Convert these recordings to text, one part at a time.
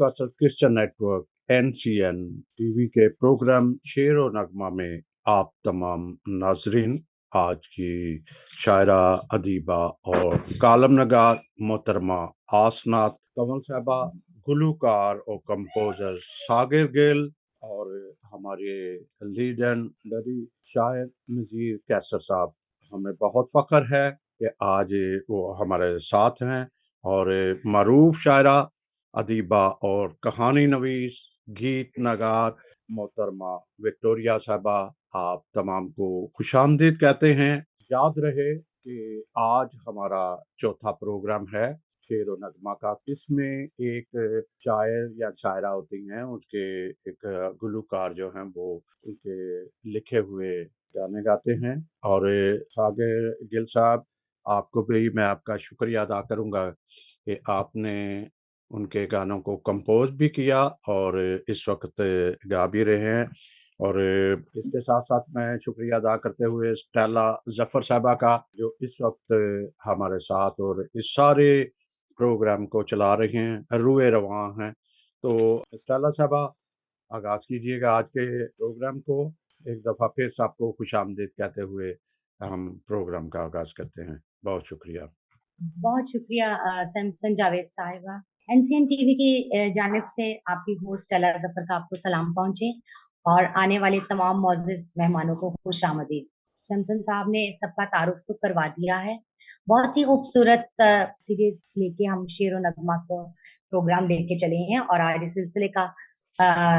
Universal Christian network NCN TV के programme शेर व नगमा में आप तमाम नाजरीन, आज की शायरा, अदीबा और कालम नगार मोहतरमा आसनात कमल साहबा, गुलूकार और कंपोजर सागिर गिल और हमारे लीजेंडरी शायर नज़ीर कैसर साहब, हमें बहुत फख्र है कि आज वो हमारे साथ हैं। और मरूफ शायरा, अदीबा और कहानी नवीस, गीत नगार मोहतरमा विक्टोरिया साहबा, आप तमाम को खुशामदीद कहते हैं। याद रहे कि आज हमारा चौथा प्रोग्राम है शेर व नगमा का। इसमें एक शायर या शायरा होती हैं, उसके एक गुलूकार जो हैं वो उनके लिखे हुए गाने गाते हैं। और सागिर गिल साहब, आपको भी मैं आपका शुक्रिया अदा करूंगा कि आपने उनके गानों को कंपोज भी किया और इस वक्त गा भी रहे हैं। और इसके साथ साथ मैं शुक्रिया अदा करते हुए स्टेला जफर साहबा का, जो इस वक्त हमारे साथ और इस सारे प्रोग्राम को चला रहे हैं, रुए रवां हैं। तो स्टेला साहबा, आगाज कीजिएगा आज के प्रोग्राम को। एक दफ़ा फिर सबको खुशामदीद कहते हुए हम प्रोग्राम का आगाज करते हैं। बहुत शुक्रिया। बहुत शुक्रिया सैमसन जावेद साहिबा। एनसीएन टीवी की जानिब से आपकी होस्ट अला जफर का आपको सलाम पहुंचे और आने वाले तमाम मोअज़्ज़िज़ मेहमानों को खुश आमदीद। सैमसन साहब ने सबका तारुफ तो करवा दिया है। बहुत ही खूबसूरत सीरीज लेके हम शेर व नगमा को प्रोग्राम लेके चले हैं और आज इस सिलसिले का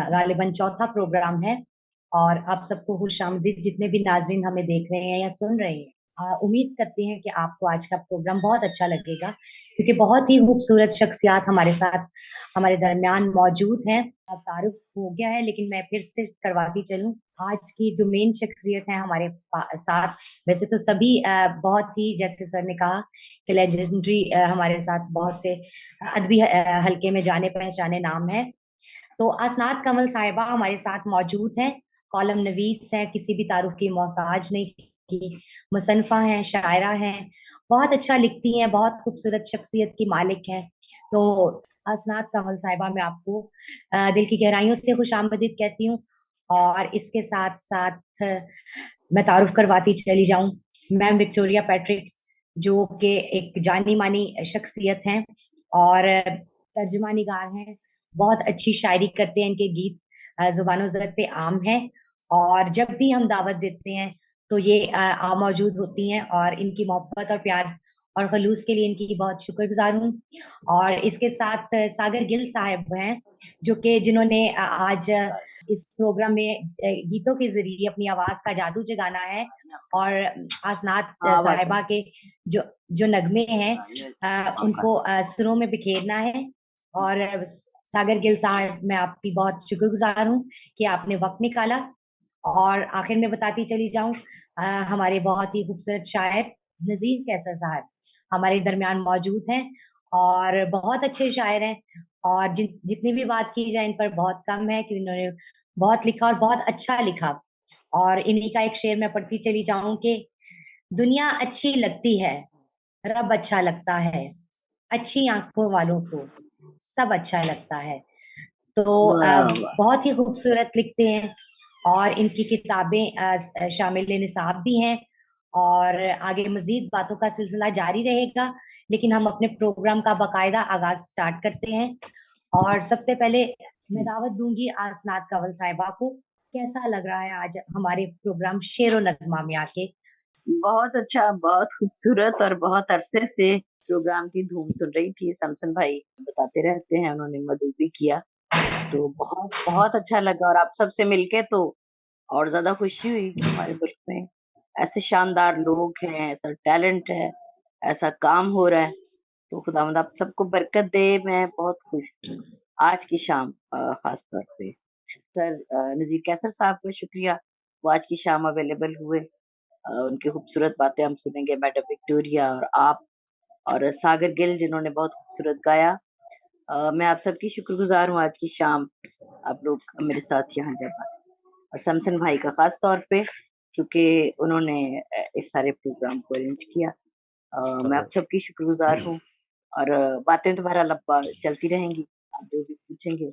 गालिबन चौथा प्रोग्राम है। और आप सबको खुश आमदीद, जितने भी नाजरीन हमें देख रहे हैं या सुन रहे हैं। उम्मीद करते हैं कि आपको आज का प्रोग्राम बहुत अच्छा लगेगा, क्योंकि बहुत ही खूबसूरत शख्सियात हमारे साथ हमारे दरमियान मौजूद हैं। तारुफ हो गया है, लेकिन मैं फिर से करवाती चलूं। आज की जो मेन शख्सियत है हमारे साथ, वैसे तो सभी बहुत ही, जैसे सर ने कहा कि लेजेंडरी, हमारे साथ बहुत से अदबी हल्के में जाने पहचाने नाम है। तो असनात कमल साहिबा हमारे साथ मौजूद हैं। कॉलम नवीस हैं, किसी भी तारुफ की मोहताज नहीं की, मुसन्फा हैं, शायरा हैं, बहुत अच्छा लिखती हैं, बहुत खूबसूरत शख्सियत की मालिक हैं। तो असनात कमल साहिबा, मैं आपको दिल की गहराइयों से खुश आमदीद कहती हूँ। और इसके साथ साथ मैं तारुफ करवाती चली जाऊं। मैम विक्टोरिया पैट्रिक, जो कि एक जानी मानी शख्सियत हैं और तर्जुमा निगार हैं। बहुत अच्छी शायरी करते हैं, इनके गीत जुबानो ज़द पे आम हैं। और जब भी हम दावत देते हैं तो ये आ मौजूद होती हैं, और इनकी मोहब्बत और प्यार और खलूस के लिए इनकी बहुत शुक्रगुजार हूँ। और इसके साथ सागर गिल साहब हैं, जो कि जिन्होंने आज इस प्रोग्राम में गीतों के ज़रिए अपनी आवाज़ का जादू जगाना है। और आसनात हाँ बात है। साहिबा के जो जो नगमे हैं उनको सुरों में बिखेरना है। और सागर गिल साहब, मैं आपकी बहुत शुक्रगुजार हूँ कि आपने वक्त निकाला। और आखिर में बताती चली जाऊं, हमारे बहुत ही खूबसूरत शायर नजीर कैसर साहब हमारे दरमियान मौजूद हैं और बहुत अच्छे शायर हैं। और जितनी भी बात की जाए इन पर बहुत कम है, कि इन्होंने बहुत लिखा और बहुत अच्छा लिखा। और इन्हीं का एक शेर मैं पढ़ती चली जाऊं कि दुनिया अच्छी लगती है, रब अच्छा लगता है, अच्छी आंखों वालों को सब अच्छा लगता है। तो वाह वाह। बहुत ही खूबसूरत लिखते हैं और इनकी किताबें शामिल निसाब भी हैं। और आगे मजीद बातों का सिलसिला जारी रहेगा, लेकिन हम अपने प्रोग्राम का बाकायदा आगाज स्टार्ट करते हैं। और सबसे पहले मैं दावत दूंगी आसनात कंवल साहिबा को। कैसा लग रहा है आज हमारे प्रोग्राम शेर नगमा में आके? बहुत अच्छा, बहुत खूबसूरत और बहुत अरसे से प्रोग्राम की धूम सुन रही थी। सैमसन भाई बताते रहते हैं, उन्होंने मदद भी किया, तो बहुत बहुत अच्छा लगा। और आप सबसे मिलके तो और ज्यादा खुशी हुई कि हमारे मुल्क में ऐसे शानदार लोग हैं, ऐसा टैलेंट है, ऐसा काम हो रहा है। तो खुदावंद आप सबको बरकत दे। मैं बहुत खुश हूँ आज की शाम, खास तौर पे सर नजीर कैसर साहब का शुक्रिया, वो आज की शाम अवेलेबल हुए। उनकी खूबसूरत बातें हम सुनेंगे, मैडम विक्टोरिया और आप और सागर गिल जिन्होंने बहुत खूबसूरत गाया। मैं आप सबकी शुक्रगुजार हूँ आज की शाम आप लोग मेरे साथ यहाँ जब आए। और सैमसन भाई का खास तौर पे, क्योंकि उन्होंने इस सारे प्रोग्राम को अरेंज किया। मैं आप सबकी शुक्रगुजार हूँ। और बातें तो बहरहाल अब चलती रहेंगी। आप जो भी पूछेंगे,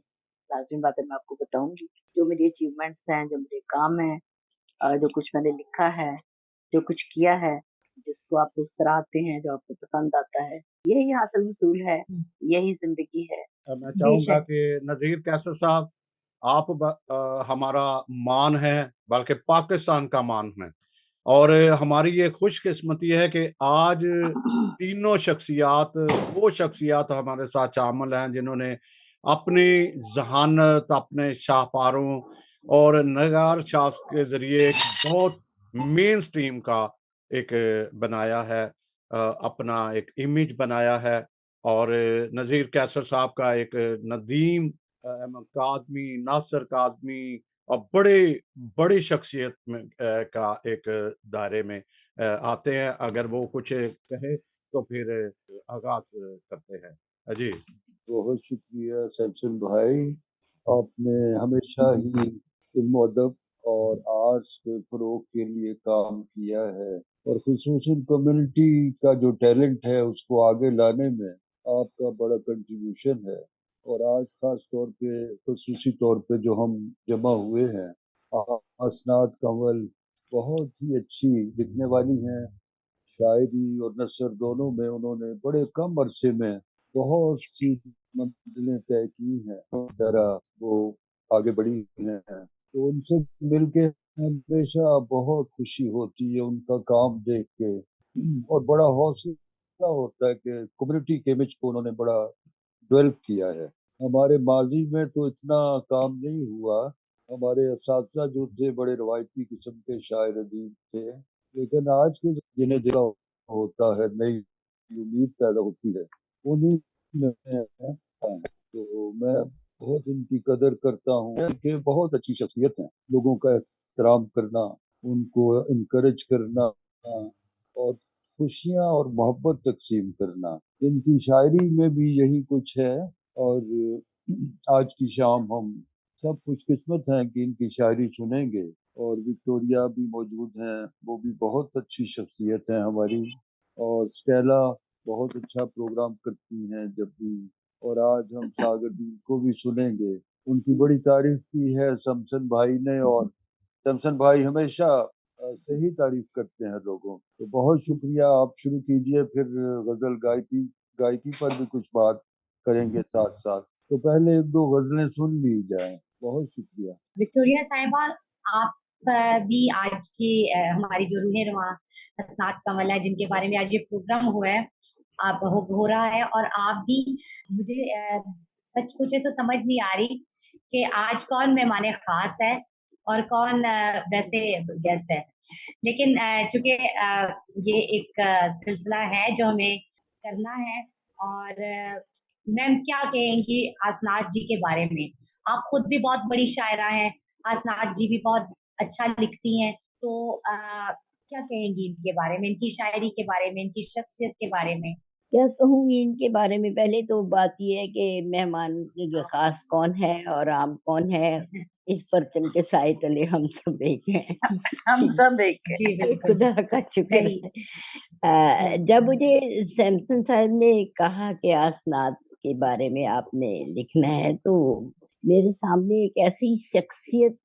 लाज़मी बात है मैं आपको बताऊँगी। जो मेरी अचीवमेंट्स हैं, जो मेरे काम हैं, जो कुछ मैंने लिखा है, जो कुछ किया है, जिसको आप लोग सराहते हैं, जो आपको पसंद आता है, यही हासिल-वसूल है, हुँ, यही ज़िंदगी है। मैं चाहूँगा बेशक। कि नज़ीर कैसर साहब, आप हमारा मान हैं, बल्कि पाकिस्तान का मान हैं। और हमारी ये खुशकिस्मती है कि आज तीनों शख्सियात, वो शख्सियात हमारे साथ शामिल हैं जिन्होंने अपनी ज़हानत, अपने शाहपारों और नगार शाफ़्त के ज़रिए एक बहुत मेन स्ट्रीम का एक बनाया है, अपना एक इमेज बनाया है। और नज़ीर कैसर साहब का एक नदीम अहमद काज़मी, नासिर काज़मी और बड़ी शख्सियत में का एक दायरे में आते हैं। अगर वो कुछ कहे तो फिर आगाज़ करते हैं। जी। बहुत शुक्रिया सैमसन भाई, आपने हमेशा ही इल्म अदब और आर्ट्स के फ़रोग़ के लिए काम किया है और ख़ुसूसन कम्युनिटी का जो टैलेंट है उसको आगे लाने में आपका बड़ा कंट्रीब्यूशन है। और आज ख़ास तौर पे ख़ुसूसी तौर पे जो हम जमा हुए हैं, असनाद कंवल बहुत ही अच्छी लिखने वाली हैं। शायरी और नस्र दोनों में उन्होंने बड़े कम अरसे में बहुत सी मंजिलें तय की हैं, जरा वो आगे बढ़ी हैं, तो उनसे मिलके हमेशा बहुत खुशी होती है उनका काम देख के। और बड़ा हौसला होता है कि कम्युनिटी के इमेज को उन्होंने बड़ा डेवलप किया है। हमारे माजी में तो इतना काम नहीं हुआ, हमारे असातिज़ा जो थे बड़े रवायती किस्म के शायर अदीब थे, लेकिन आज के जिन्हें दिला होता है, नई उम्मीद पैदा होती है, उन्हीं में तो मैं बहुत इनकी कदर करता हूँ कि बहुत अच्छी शख्सियत हैं। लोगों का एहतराम करना, उनको इनकरेज करना और खुशियाँ और मोहब्बत तक़सीम करना, इनकी शायरी में भी यही कुछ है। और आज की शाम हम सब खुशकिस्मत हैं कि इनकी शायरी सुनेंगे। और विक्टोरिया भी मौजूद हैं, वो भी बहुत अच्छी शख्सियत हैं हमारी। और स्टेला बहुत अच्छा प्रोग्राम करती हैं जब भी। और आज हम सागर दील को भी सुनेंगे। उनकी बड़ी तारीफ की है शमसन भाई ने, और शमसन भाई हमेशा सही तारीफ करते हैं लोगों। तो बहुत शुक्रिया, आप शुरू कीजिए, फिर गजल गायकी गायकी पर भी कुछ बात करेंगे साथ साथ। तो पहले एक दो गजलें सुन ली जाएं। बहुत शुक्रिया। विक्टोरिया साहिबा, आप भी आज की हमारी जो रूह रुमा असनाद कमल है, जिनके बारे में आज ये प्रोग्राम हुआ है, आप हो रहा है, और आप भी, मुझे सच पूछे तो समझ नहीं आ रही कि आज कौन मेहमान खास है और कौन वैसे गेस्ट है। लेकिन चूंकि ये एक सिलसिला है जो हमें करना है, और मैम क्या कहेंगी आसनाद जी के बारे में? आप खुद भी बहुत बड़ी शायरा हैं, आसनाद जी भी बहुत अच्छा लिखती हैं, तो क्या कहेंगी इनके बारे में, इनकी शायरी के बारे में, इनकी शख्सियत के बारे में? क्या कहूँगी इनके बारे में? पहले तो बात ये है कि मेहमान जो ख़ास कौन है और आम कौन है, इस परचम के साए तले हम सब एक हैं। हम सब एक हैं। जी, ये बिल्कुल, खुदा का शुक्र सही। है। हुँ, जब मुझे सैमसन साहब ने कहा कि आसनाद के बारे में आपने लिखना है, तो मेरे सामने एक ऐसी शख्सियत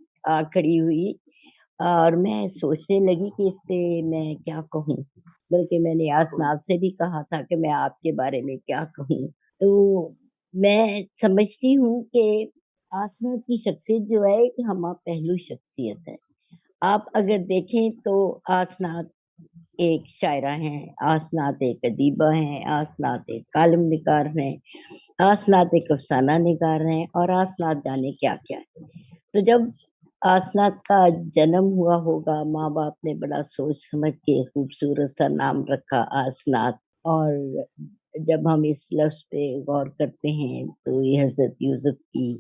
खड़ी हुई और मैं सोचने लगी कि इस पे मैं क्या कहूँ? बल्कि मैंने आसनाद से भी कहा था कि मैं आपके बारे में क्या कहूँ? तो मैं समझती हूँ कि आसनाद की शख्सियत जो है एक हमा पहलू शख्सियत है। आप अगर देखें तो आसनाद एक शायरा हैं, आसनाद एक अदीबा हैं, आसनाद एक कालम निगार हैं, आसनाद एक अफ़साना निगार हैं और आसनाद जाने क्या-क्या है। तो जब आसनाद का जन्म हुआ होगा, माँ-बाप ने बड़ा सोच समझ के खूबसूरत सा नाम रखा आसनाद। और जब हम इस लफ्ज़ पे गौर करते हैं, तो ये हज़रत यूसुफ की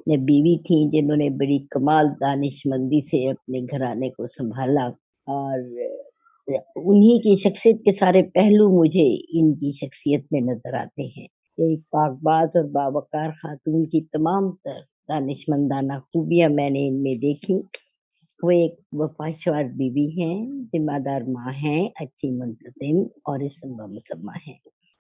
ये बीवी थी जिन्होंने बड़ी कमाल दानिशमंदी से अपने घराने को सँभाला। और उन्हीं की शख्सियत के सारे पहलू मुझे इनकी शख्सियत में नज़र आते हैं। एक पाकबाज़ और बावक़ार ख़ातून की तमाम तर दानिशमंदाना खूबियाँ मैंने इनमें देखी। वो एक वफ़ादार बीवी हैं, ज़िम्मेदार माँ हैं, अच्छी मुंतज़िम और इसम व मुसम्मा हैं।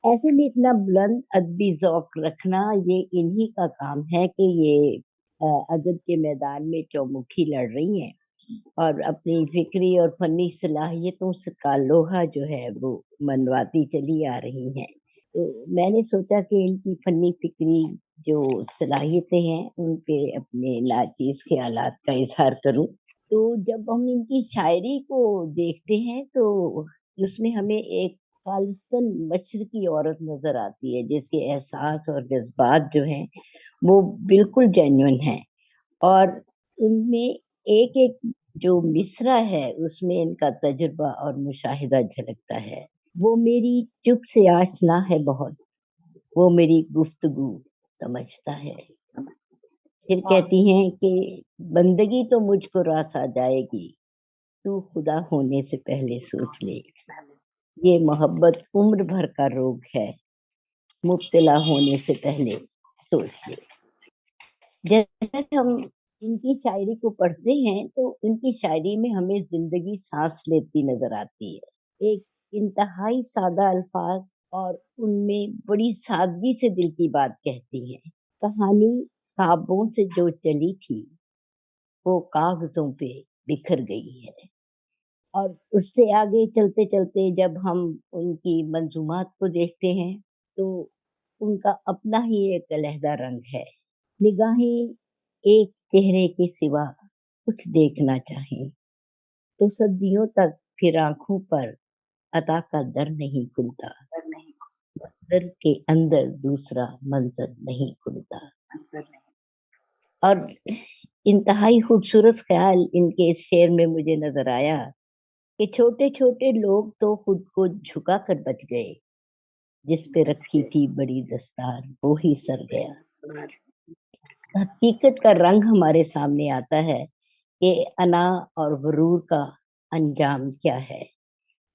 ऐसे में इतना बुलंद अदबी ज़ौक़ रखना ये इन्हीं का काम है कि ये अदब के मैदान में चौमुखी लड़ रही हैं और अपनी फ़िक्री और फ़नी सलाहियतों से का लोहा जो है वो मनवाती चली आ रही हैं। तो मैंने सोचा कि इनकी फ़नी फ़िक्री जो सलाहियतें हैं उन पे अपने नाचीज़ ख़यालात का इज़हार करूँ। तो जब हम इनकी शायरी को देखते हैं तो उसमें हमें एक ख़ालिसन मशरक़ी औरत नज़र आती है जिसके एहसास और जज़्बात जो हैं वो बिल्कुल जेन्युइन हैं और उनमें एक-एक जो मिसरा है उसमें इनका तजुर्बा और मुशाहिदा झलकता है। वो मेरी चुप से आशना है बहुत, वो मेरी गुफ्तगू समझता है। फिर कहती हैं कि बंदगी तो मुझको रास आ जाएगी, तू खुदा होने से पहले सोच ले। ये मोहब्बत उम्र भर का रोग है, मुब्तला होने से पहले सोच ले। जैसे हम इनकी शायरी को पढ़ते हैं तो इनकी शायरी में हमें ज़िंदगी साँस लेती नज़र आती है। एक इंतहाई सादा अल्फाज और उनमें बड़ी सादगी से दिल की बात कहती हैं। कहानी ख्वाबों से जो चली थी, वो कागज़ों पे बिखर गई है। और उससे आगे चलते-चलते जब हम उनकी मंज़ूमात को देखते हैं, तो उनका अपना ही एक अलहदा रंग है। निगाहें एक चेहरे के सिवा कुछ देखना चाहें, तो सदियों तक फिर आँखों पर अता का दर नहीं खुलता। मंज़र के अंदर दूसरा मंज़र नहीं खुलता। और इंतहाई खूबसूरत ख़्याल इनके इस शेर में मुझे नज़र आया कि छोटे-छोटे लोग तो खुद को झुका कर बच गए, जिस पे रखी थी बड़ी दस्तार वो ही सर गया। हकीकत का रंग हमारे सामने आता है कि अना और गुरूर का अंजाम क्या है।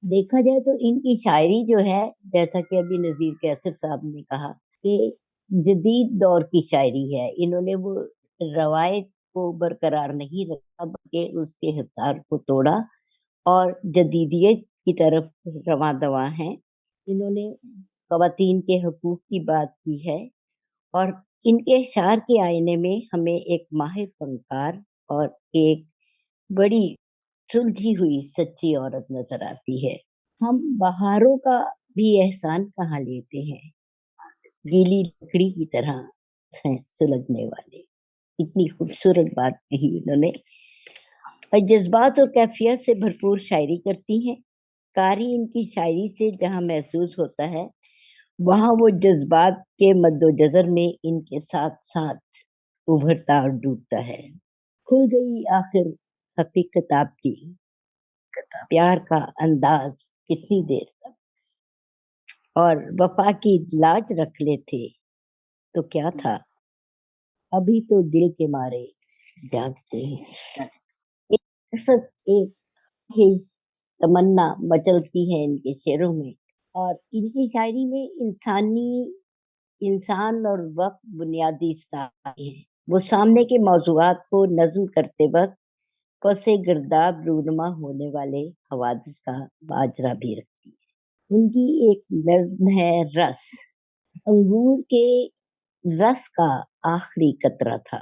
देखा जाए तो इनकी शायरी जो है, जैसा कि अभी नज़ीर कैसर साहब ने कहा कि जदीद दौर की शायरी है। इन्होंने वो रवायत को बरकरार नहीं रखा बल्कि उसके हिसार को तोड़ा और जदीदियत की तरफ रवां-दवां हैं। इन्होंने ख़वातीन के हकूक़ की बात की है और इनके अशआर के आईने में हमें एक माहिर फ़नकार और एक बड़ी सुलझी हुई सच्ची औरत नज़र आती है। हम बहारों का भी एहसान कहाँ लेते हैं, गीली लकड़ी की तरह हैं सुलगने वाले। इतनी खूबसूरत बात कही उन्होंने। जज़्बात और कैफ़ियत से भरपूर शायरी करती हैं। कारी इनकी शायरी से जहाँ महसूस होता है, वहाँ वो जज़्बात के मद्दोजज़र में इनके साथ-साथ उभरता और डूबता है। खुल गई आखिर हकीकत आपकी, प्यार का अंदाज़ कितनी देर तक और वफ़ा की लाज रख लेते तो क्या था, अभी तो दिल के मारे जागते हैं। एक कसक एक ही तमन्ना मचलती है इनके शेरों में और इनकी शायरी में इंसान और वक़्त बुनियादी स्थाई है। वो सामने के मौज़ूआत को नज़्म करते वक़्त पसे गिरदाब रूनुमा होने वाले हवादिस का बाजरा भी रखती है। उनकी एक नज़्म है रस, अंगूर के रस का आखिरी कतरा था,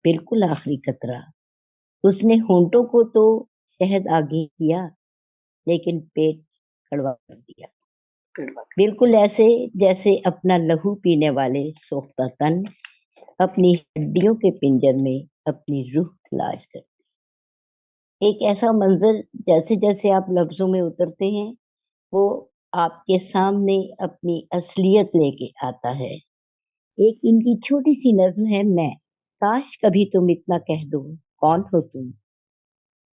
बिल्कुल आखिरी कतरा। उसने होंठों को तो शहद आगे किया, लेकिन पेट कड़वा कर दिया। बिल्कुल ऐसे जैसे अपना लहू पीने वाले सोख्ता तन अपनी हड्डियों के पिंजर में अपनी रूह तलाश कर। एक ऐसा मंज़र जैसे-जैसे आप लफ्ज़ों में उतरते हैं, वो आपके सामने अपनी असलियत लेके आता है। एक इनकी छोटी-सी नज़्म है मैं, काश कभी तुम इतना कह दो, कौन हो तुम?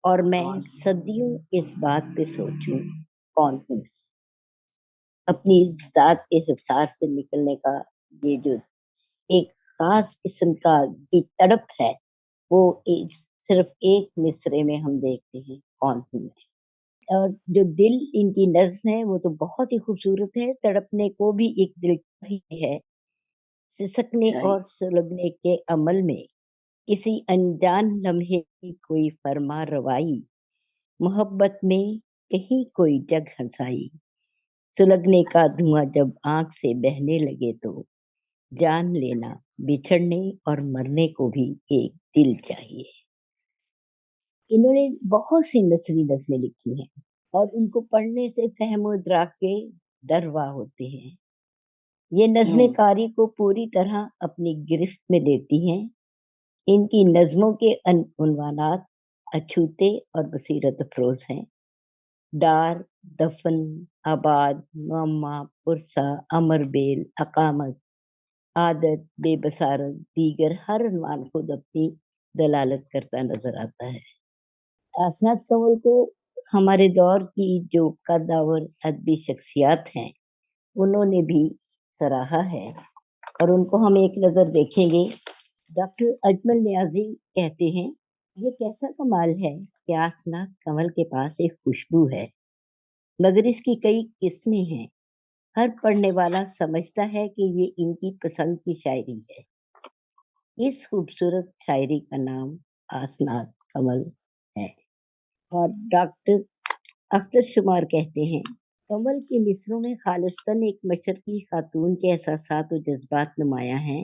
और मैं सदियों इस बात पे सोचूँ, कौन हूँ? अपनी ज़ात के हिसार से निकलने का ये जो एक ख़ास किस्म का की तड़प है, वो एक सिर्फ़ एक मिसरे में हम देखते हैं, कौन हूँ मैं? और जो दिल इनकी नज़्म है, वो तो बहुत ही खूबसूरत है, तड़पने को भी एक दिल ही है, सिसकने और सुलगने के अमल में, किसी अनजान लम्हे की कोई फ़रमारवाई, मोहब्बत में कहीं कोई जग हँसाई, सुलगने का धुआं जब आंख से बहने लगे तो जान लेना बिछड़ने और मरने को भी एक दिल चाहिए। इन्होंने बहुत सी नसरी नज़में लिखी हैं और उनको पढ़ने से फहम इदराक के दरवा होते हैं। ये नज़में कारी को पूरी तरह अपनी गिरफ्त में लेती हैं। इनकी नज़मों के उन्वानात अछूते और बसीरत अफरोज हैं। डार, दफन, आबाद, मुअम्मा, पुरसा, अमरबेल, अकामत, आदत, बेबसारत, दीगर हर उन्वान खुद अपनी दलालत करता नजर आता है। आसनाद कंवल को हमारे दौर की जो कद्दावर अदबी शख्सियात हैं उन्होंने भी सराहा है और उनको हम एक नजर देखेंगे। डॉक्टर अजमल नियाजी कहते हैं, ये कैसा कमाल है कि आसनाद कंवल के पास एक खुशबू है, मगर इसकी कई किस्में हैं। हर पढ़ने वाला समझता है कि ये इनकी पसंद की शायरी है। इस खूबसूरत शायरी का नाम आसनाद कंवल है। और डॉक्टर अख्तर शुमार कहते हैं, कंवल के मिसरों में खालिस्तन एक मशरकी खातून के एहसासात और जज्बात नुमाया हैं।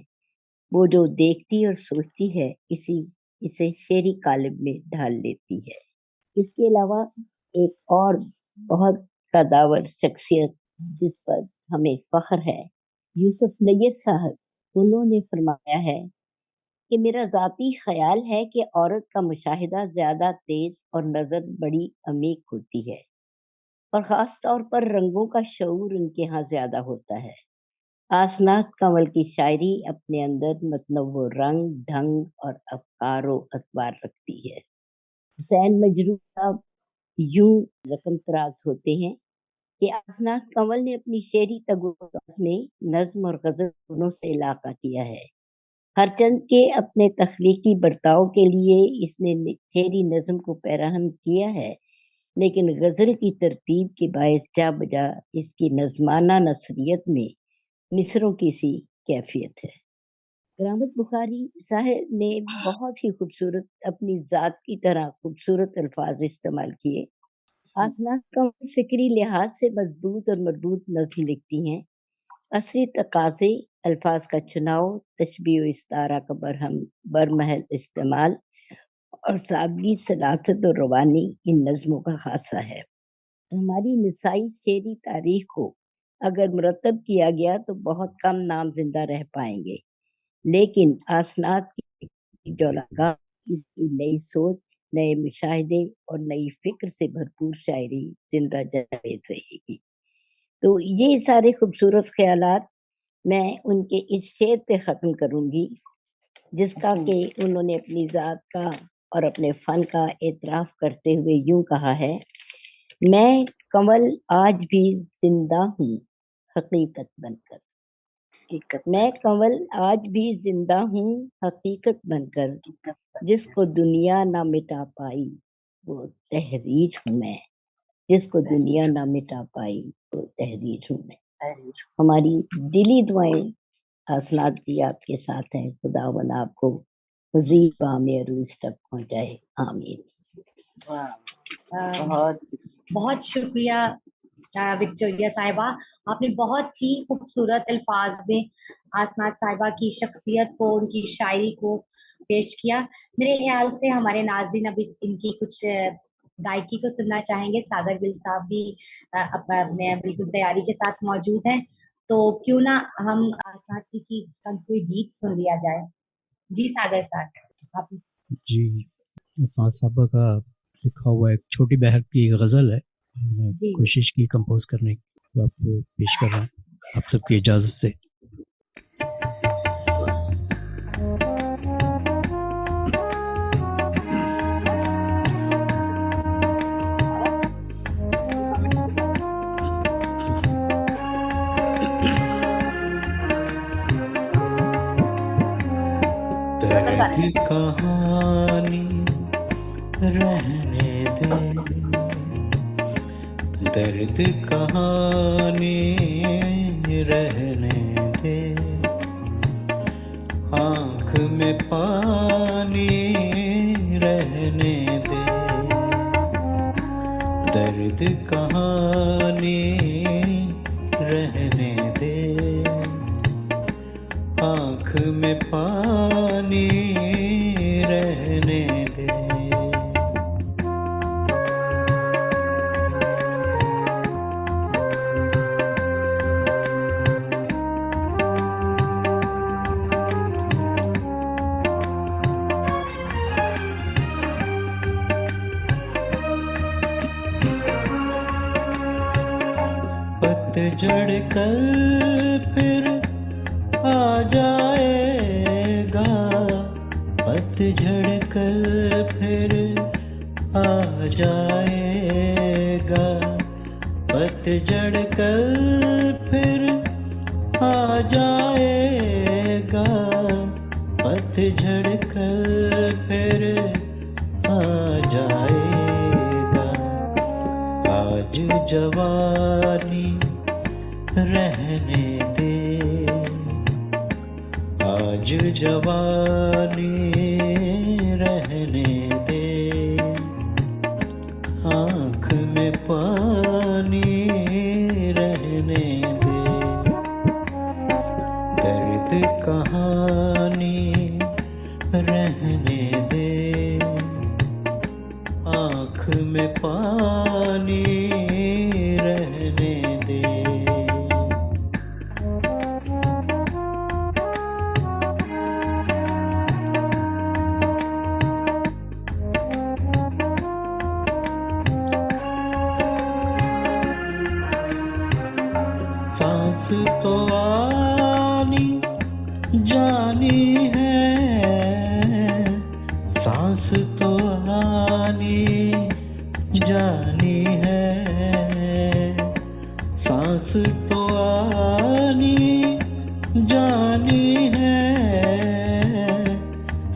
वो जो देखती और सोचती है इसे शेरी कालिब में ढाल लेती है। इसके अलावा एक और बहुत कदावर शख्सियत जिस पर हमें फख्र है, यूसुफ नैय्यर साहब। उन्होंने फरमाया है कि मेरा ज़ाती ख्याल है कि औरत का मुशाहिदा ज़्यादा तेज और नज़र बड़ी अमीक होती है और ख़ास तौर पर रंगों का शऊर उनके यहाँ ज़्यादा होता है। आसनाद कंवल की शायरी अपने अंदर मतनव्वु रंग, ढंग और अफ़कारो अतवार रखती है। हुसैन मजरूह साहब यूं रकम तराज होते हैं कि आसनाद कंवल ने अपनी शेरी तगोदास में नज्म और गज़ल दोनों से इलाका किया है। हरचंद के अपने तख्लीकी बर्ताव के लिए इसने शेरी नज्म को पैराहन किया है, लेकिन गज़ल की तरतीब के बायस जा बजा इसकी नज़माना नसरियत में मिसरों की सी कैफियत है। करामत बुखारी साहब ने बहुत ही खूबसूरत अपनी ज़ात की तरह खूबसूरत अल्फाज इस्तेमाल किए। आसनाद कंवल फिक्री लिहाज से मजबूत और मरबूत नज़्म लिखती हैं। असली तकाज़े, अल्फाज का चुनाव, तशबीह इस्तारा का बरमहल इस्तेमाल और सादगी, सलासत और रवानी इन नज़्मों का खासा है। हमारी निसाई शेरी तारीख को अगर मुरतब किया गया तो बहुत कम नाम जिंदा रह पाएंगे, लेकिन आसनाद की जौलागा, इसकी नई सोच, नए मुशाहिदे और नई फिक्र से भरपूर शायरी जिंदा जावेद रहेगी। तो ये सारे खूबसूरत ख्यालात मैं उनके इस शेर पे ख़त्म करूँगी, जिसका कि उन्होंने अपनी ज़ात का और अपने फ़न का एतराफ़ करते हुए यूँ कहा है, मैं कंवल आज भी ज़िंदा हूँ हकीकत बनकर। मैं कंवल आज भी ज़िंदा हूँ हकीकत बनकर, जिसको दुनिया ना मिटा पाई वो तहरीर हूँ मैं, जिसको दुनिया ना मिटा पाई वो तहरीर हूँ मैं। हमारी दिली दुआएं आसनाद जी आपके साथ हैं। खुदावन आपको मज़ीद बामे अरूज तक पहुँचाए, आमीन। बहुत शुक्रिया विक्टोरिया साहिबा, आपने बहुत ही खूबसूरत अल्फाज में आसनाद साहिबा की शख्सियत को, उनकी शायरी को पेश किया। मेरे ख्याल से हमारे नाज़रीन अभी इनकी कुछ गायकी को सुनना चाहेंगे। सागर गिल साहब भी अपने बिल्कुल तैयारी के साथ मौजूद हैं, तो क्यों ना हम आसनाद जी की कोई गीत सुन लिया जाए। जी सागर साहब, आप। जी, आसनाद साहबा का लिखा हुआ एक छोटी बहर की गज़ल है, मैंने कोशिश की कंपोज करने की, तो आपको पेश कर रहा हूँ आप सबकी इजाज़त से। दर्द कहानी रहने दे, दर्द कहानी रहने दे, आँख में पानी रहने दे, दर्द कहानी रहने दे, आँख में पानी रहने दे। पतझड़ कल फिर आ जाएगा, पतझड़ कल फिर आ जाएगा, पतझड़ कल फिर आ जाएगा, पतझड़ कल फिर आ जाएगा। आज जवानी रहने दे, आज जवानी रहने दे, आँख में पानी रहने दे। दर्द कहानी रहने दे, आँख में पानी रहने दे। सांस तो आनी जानी है, सांस तो आनी जानी है, सांस तो आनी जानी है,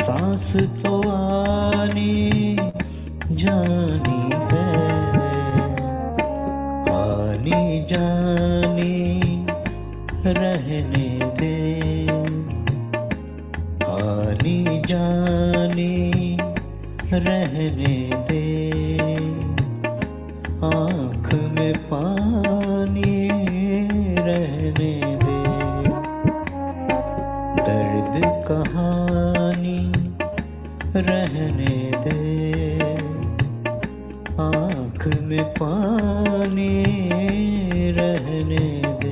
सांस तो आनी जानी है। आनी जानी रहने दे, आनी जानी रहने दे, आँख में पानी रहने दे। दर्द कहानी रहने दे, आँख में पानी रहने दे।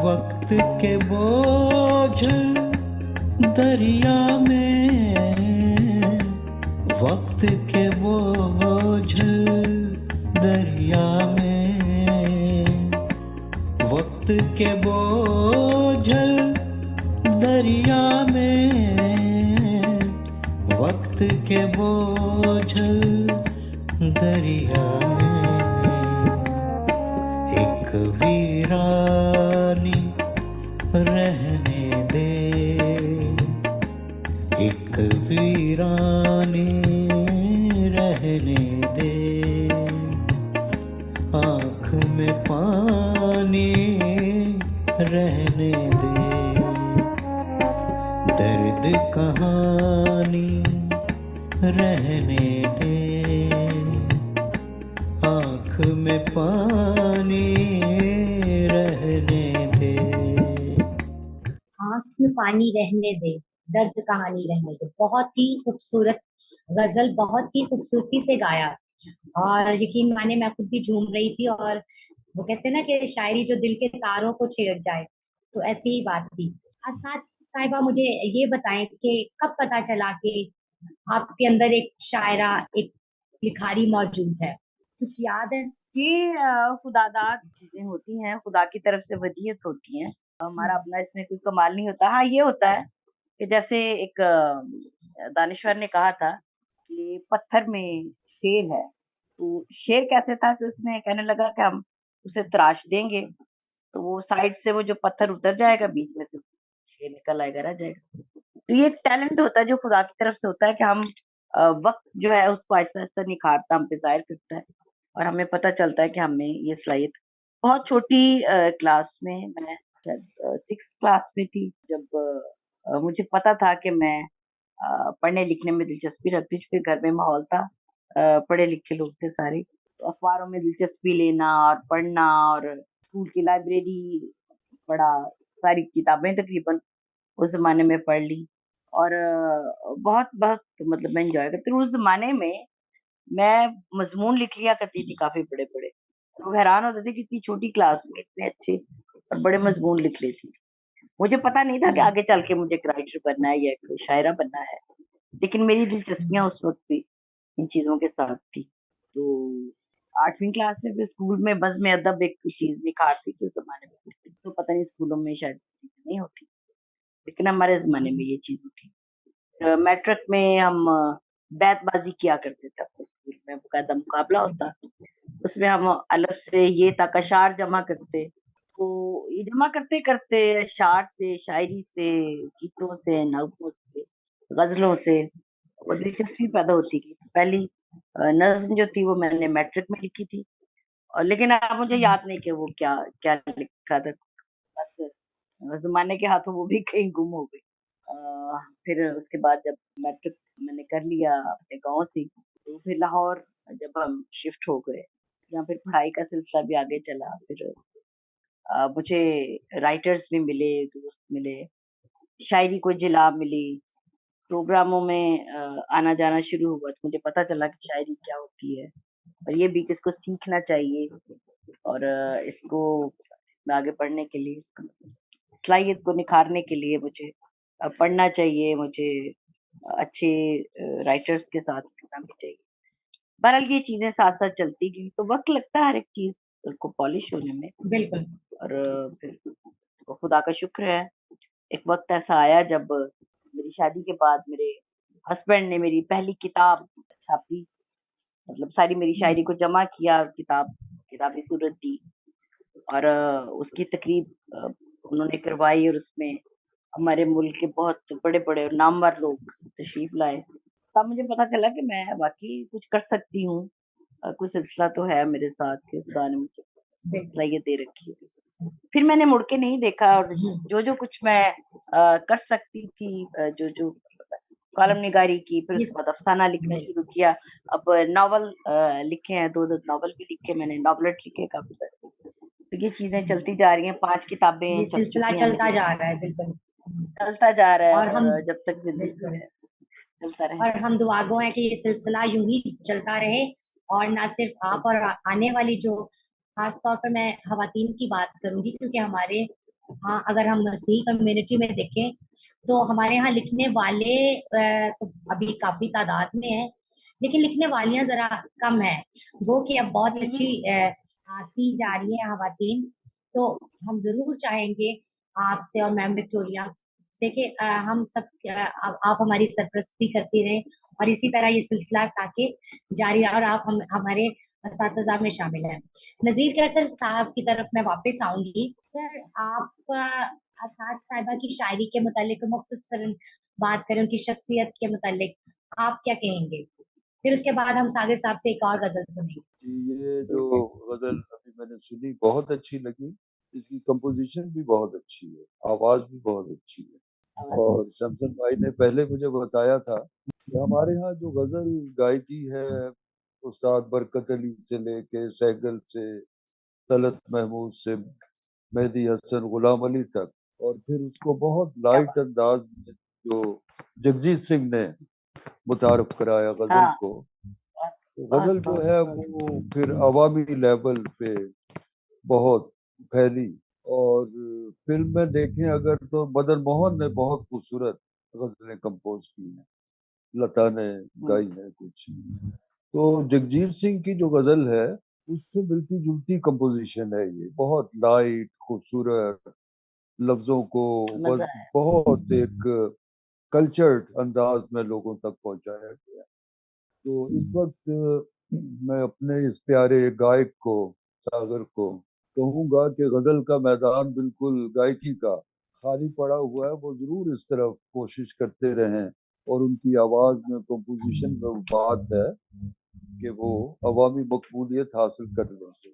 वक्त के बोझ दरिया में, वक्त के बोझ दरिया में, वक्त के बोझ दरिया में, वक्त के बोझ दरिया में। एक वीरानी रहने दे, एक वीरानी रहने दे, आँख में पानी रहने दे। दर्द कहानी रहने दे, आँख में पानी रहने दे। आँख में पानी रहने दे, दर्द कहानी रहने दे। बहुत ही खूबसूरत गजल, बहुत ही खूबसूरती से गाया, और यकीन माने मैं खुद भी झूम रही थी। और वो कहते हैं ना कि शायरी जो दिल के तारों को छेड़ जाए, तो ऐसी ही बात थी। साथ साहिबा, मुझे ये बताएं कि कब पता चला कि आपके अंदर एक शायरा, एक लिखारी मौजूद है? कुछ याद है? ये खुदादाद चीजें होती हैं, खुदा की तरफ से वदीयत होती हैं। हमारा अपना इसमें कोई कमाल नहीं होता। हाँ, ये होता है कि जैसे एक दानिश्वर ने कहा था कि पत्थर में शेर है, तो शेर कैसे था कि उसने कहने लगा कि हम उसे तराश देंगे, तो वो साइड से वो जो पत्थर उतर जाएगा, बीच में से शेर निकल आएगा, रह जाएगा। तो ये एक टैलेंट होता है जो खुदा की तरफ से होता है कि हम वक्त जो है उसको आहिस्ता आहिस्ता निखारता, हम पे जाहिर करता है और हमें पता चलता है कि हमें ये सलाहियत बहुत छोटी क्लास में, मैं शायद 6th क्लास में थी, जब मुझे पता था कि मैं पढ़ने लिखने में दिलचस्पी रखती हूँ, क्योंकि घर में माहौल था, पढ़े लिखे लोग थे सारे, तो अखबारों में दिलचस्पी लेना और पढ़ना, और स्कूल की लाइब्रेरी पढ़ा, सारी किताबें तकरीबन उस ज़माने में पढ़ ली, और बहुत बहुत मतलब मैं एन्जॉय करती हूँ। उस ज़माने में मैं मज़मून लिख लिया करती थी काफ़ी बड़े-बड़े। लोग हैरान होते थे कि इतनी छोटी क्लास में इतने अच्छे और बड़े मज़मून लिख लेती। मुझे पता नहीं था कि आगे चल के मुझे एक राइटर बनना है या एक शायरा बनना है, लेकिन मेरी दिलचस्पियाँ उस वक़्त भी इन चीज़ों के साथ थी। तो 8वीं क्लास में फिर स्कूल में बज़्म अदब एक चीज़ निखारती थी उस ज़माने में, तो पता नहीं स्कूलों में शायद नहीं होती, लेकिन हमारे ज़माने में ये चीज़ थी। मैट्रिक में हम बैतबाज़ी किया करते थे अपने स्कूल में, बाकायदा मुकाबला होता, उसमें हम अलफ़ से ये तक अशार जमा करते। तो ये जमा करते-करते अशार से, शायरी से, गीतों से, नग़्मों से, ग़ज़लों से वो दिलचस्पी पैदा होती गई। पहली नज़्म जो थी वो मैंने मैट्रिक में लिखी थी, और लेकिन अब मुझे याद नहीं कि वो क्या क्या लिखा था। बस ज़माने के हाथों वो भी कहीं गुम हो गई। फिर उसके बाद जब मैट्रिक मैंने कर लिया अपने गाँव से, तो फिर लाहौर जब हम शिफ्ट हो गए, यहाँ फिर पढ़ाई का सिलसिला भी आगे चला। फिर मुझे राइटर्स भी मिले, दोस्त मिले, शायरी को जिला मिली, प्रोग्रामों में आना-जाना शुरू हुआ, तो मुझे पता चला कि शायरी क्या होती है और ये भी कि इसको सीखना चाहिए, और इसको आगे बढ़ने के लिए, सलाहियत को निखारने के लिए मुझे पढ़ना चाहिए, मुझे अच्छे राइटर्स के साथ लिखना भी चाहिए। बहरहाल ये चीज़ें साथ-साथ चलती गई, तो वक़्त लगता है हर एक चीज़ को पॉलिश होने में, बिल्कुल। और फिर तो खुदा का शुक्र है, एक वक़्त ऐसा आया जब मेरी शादी के बाद मेरे हस्बैंड ने मेरी पहली किताब छापी, मतलब सारी मेरी शायरी को जमा किया और किताबी सूरत दी, और उसकी तकरीब उन्होंने करवाई, और उसमें हमारे मुल्क के बहुत बड़े-बड़े और नामवर लोग तशरीफ़ लाए। तब मुझे पता चला कि मैं वाक़ई कुछ कर सकती हूँ। कोई सिलसिला तो है मेरे साथ कि खुदा ने मुझे बिल्कुल। सलाहियत दे रखी है। फिर मैंने मुड़ के नहीं देखा, और जो-जो कुछ मैं कर सकती थी, जो-जो कॉलम निगारी की, फिर इस उसके बाद अफ़साना लिखना बिल्कुल। शुरू किया। अब नॉवल लिखे हैं, 2-2 नॉवल भी लिखे मैंने, नॉवलेट लिखे काफ़ी सारे। तो ये चीज़ें चलती जा रही हैं, 5 किताबें ये छप सिलसिला चुकी हैं चलता मेरी। जा रहा है, बिल्कुल। चलता जा रहा है, और हम और जब तक ज़िंदगी बिल्कुल, है, चलता और रहेगा। हम दुआगो हैं कि ये सिलसिला यूँ ही चलता रहे, और ना सिर्फ़ आप और आने वाली जो, ख़ास तौर पर मैं ख़वातीन की बात करूँगी, क्योंकि हमारे यहाँ अगर हम मसीही कम्युनिटी में देखें, तो हमारे यहाँ लिखने वाले तो अभी काफ़ी तादाद में हैं, लेकिन लिखने वालियाँ ज़रा कम हैं। वो कि अब बहुत हुँ, अच्छी हुँ। आती जा रही हैं ख़वातीन, तो हम ज़रूर चाहेंगे आपसे और मैम विक्टोरिया से कि हम सब आप हमारी सरपरस्ती करती रहें, और इसी तरह ये सिलसिला ताकि जारी रहे, और आप हमारे असातिज़ा में शामिल हैं। नज़ीर कैसर साहब की तरफ मैं वापस आऊँगी। सर, आप असाद साहिबा की शायरी के मुतालिक मुख्तसरन बात करें, उनकी शख्सियत के मुतालिक, आप क्या कहेंगे? फिर उसके बाद हम सागिर साहब से एक और गज़ल सुनेंगे। जी, ये जो गज़ल अभी मैंने सुनी बहुत अच्छी लगी। इसकी कंपोज़िशन भी बहुत अच्छी है, आवाज़ भी बहुत अच्छी है। और शमसन भाई ने पहले मुझे बताया था कि हमारे यहाँ जो गज़ल गायकी है, उस्ताद बरकत अली से लेके सहगल से, तलत महमूद से, मेहदी हसन, गुलाम अली तक, और फिर उसको बहुत क्या लाइट बात! अंदाज़ में जो जगजीत सिंह ने मुतारफ़ कराया गज़ल हाँ, को, तो बहुत, गज़ल जो बहुत, है बहुत। वो फिर अवामी लेवल पे बहुत फैली। और फ़िल्म में देखें अगर तो मदन मोहन ने बहुत खूबसूरत गज़लें कंपोज़ की हैं, लता ने हुँ, गाई हैं कुछ। तो जगजीत सिंह की जो गज़ल है, उससे मिलती-जुलती कंपोज़िशन है ये, बहुत लाइट, खूबसूरत, लफ्ज़ों को बस मज़ा आया। बहुत एक कल्चर्ड अंदाज़ में लोगों तक पहुँचाया गया। तो इस वक़्त मैं अपने इस प्यारे गायक को, सागर को कहूँगा कि गज़ल का मैदान बिल्कुल गायकी का खाली पड़ा हुआ है, वो ज़रूर इस तरफ कोशिश करते रहें और उनकी आवाज़ में, कंपोजिशन में वो बात है कि वो अवामी मकबूलियत हासिल कर लेंगे।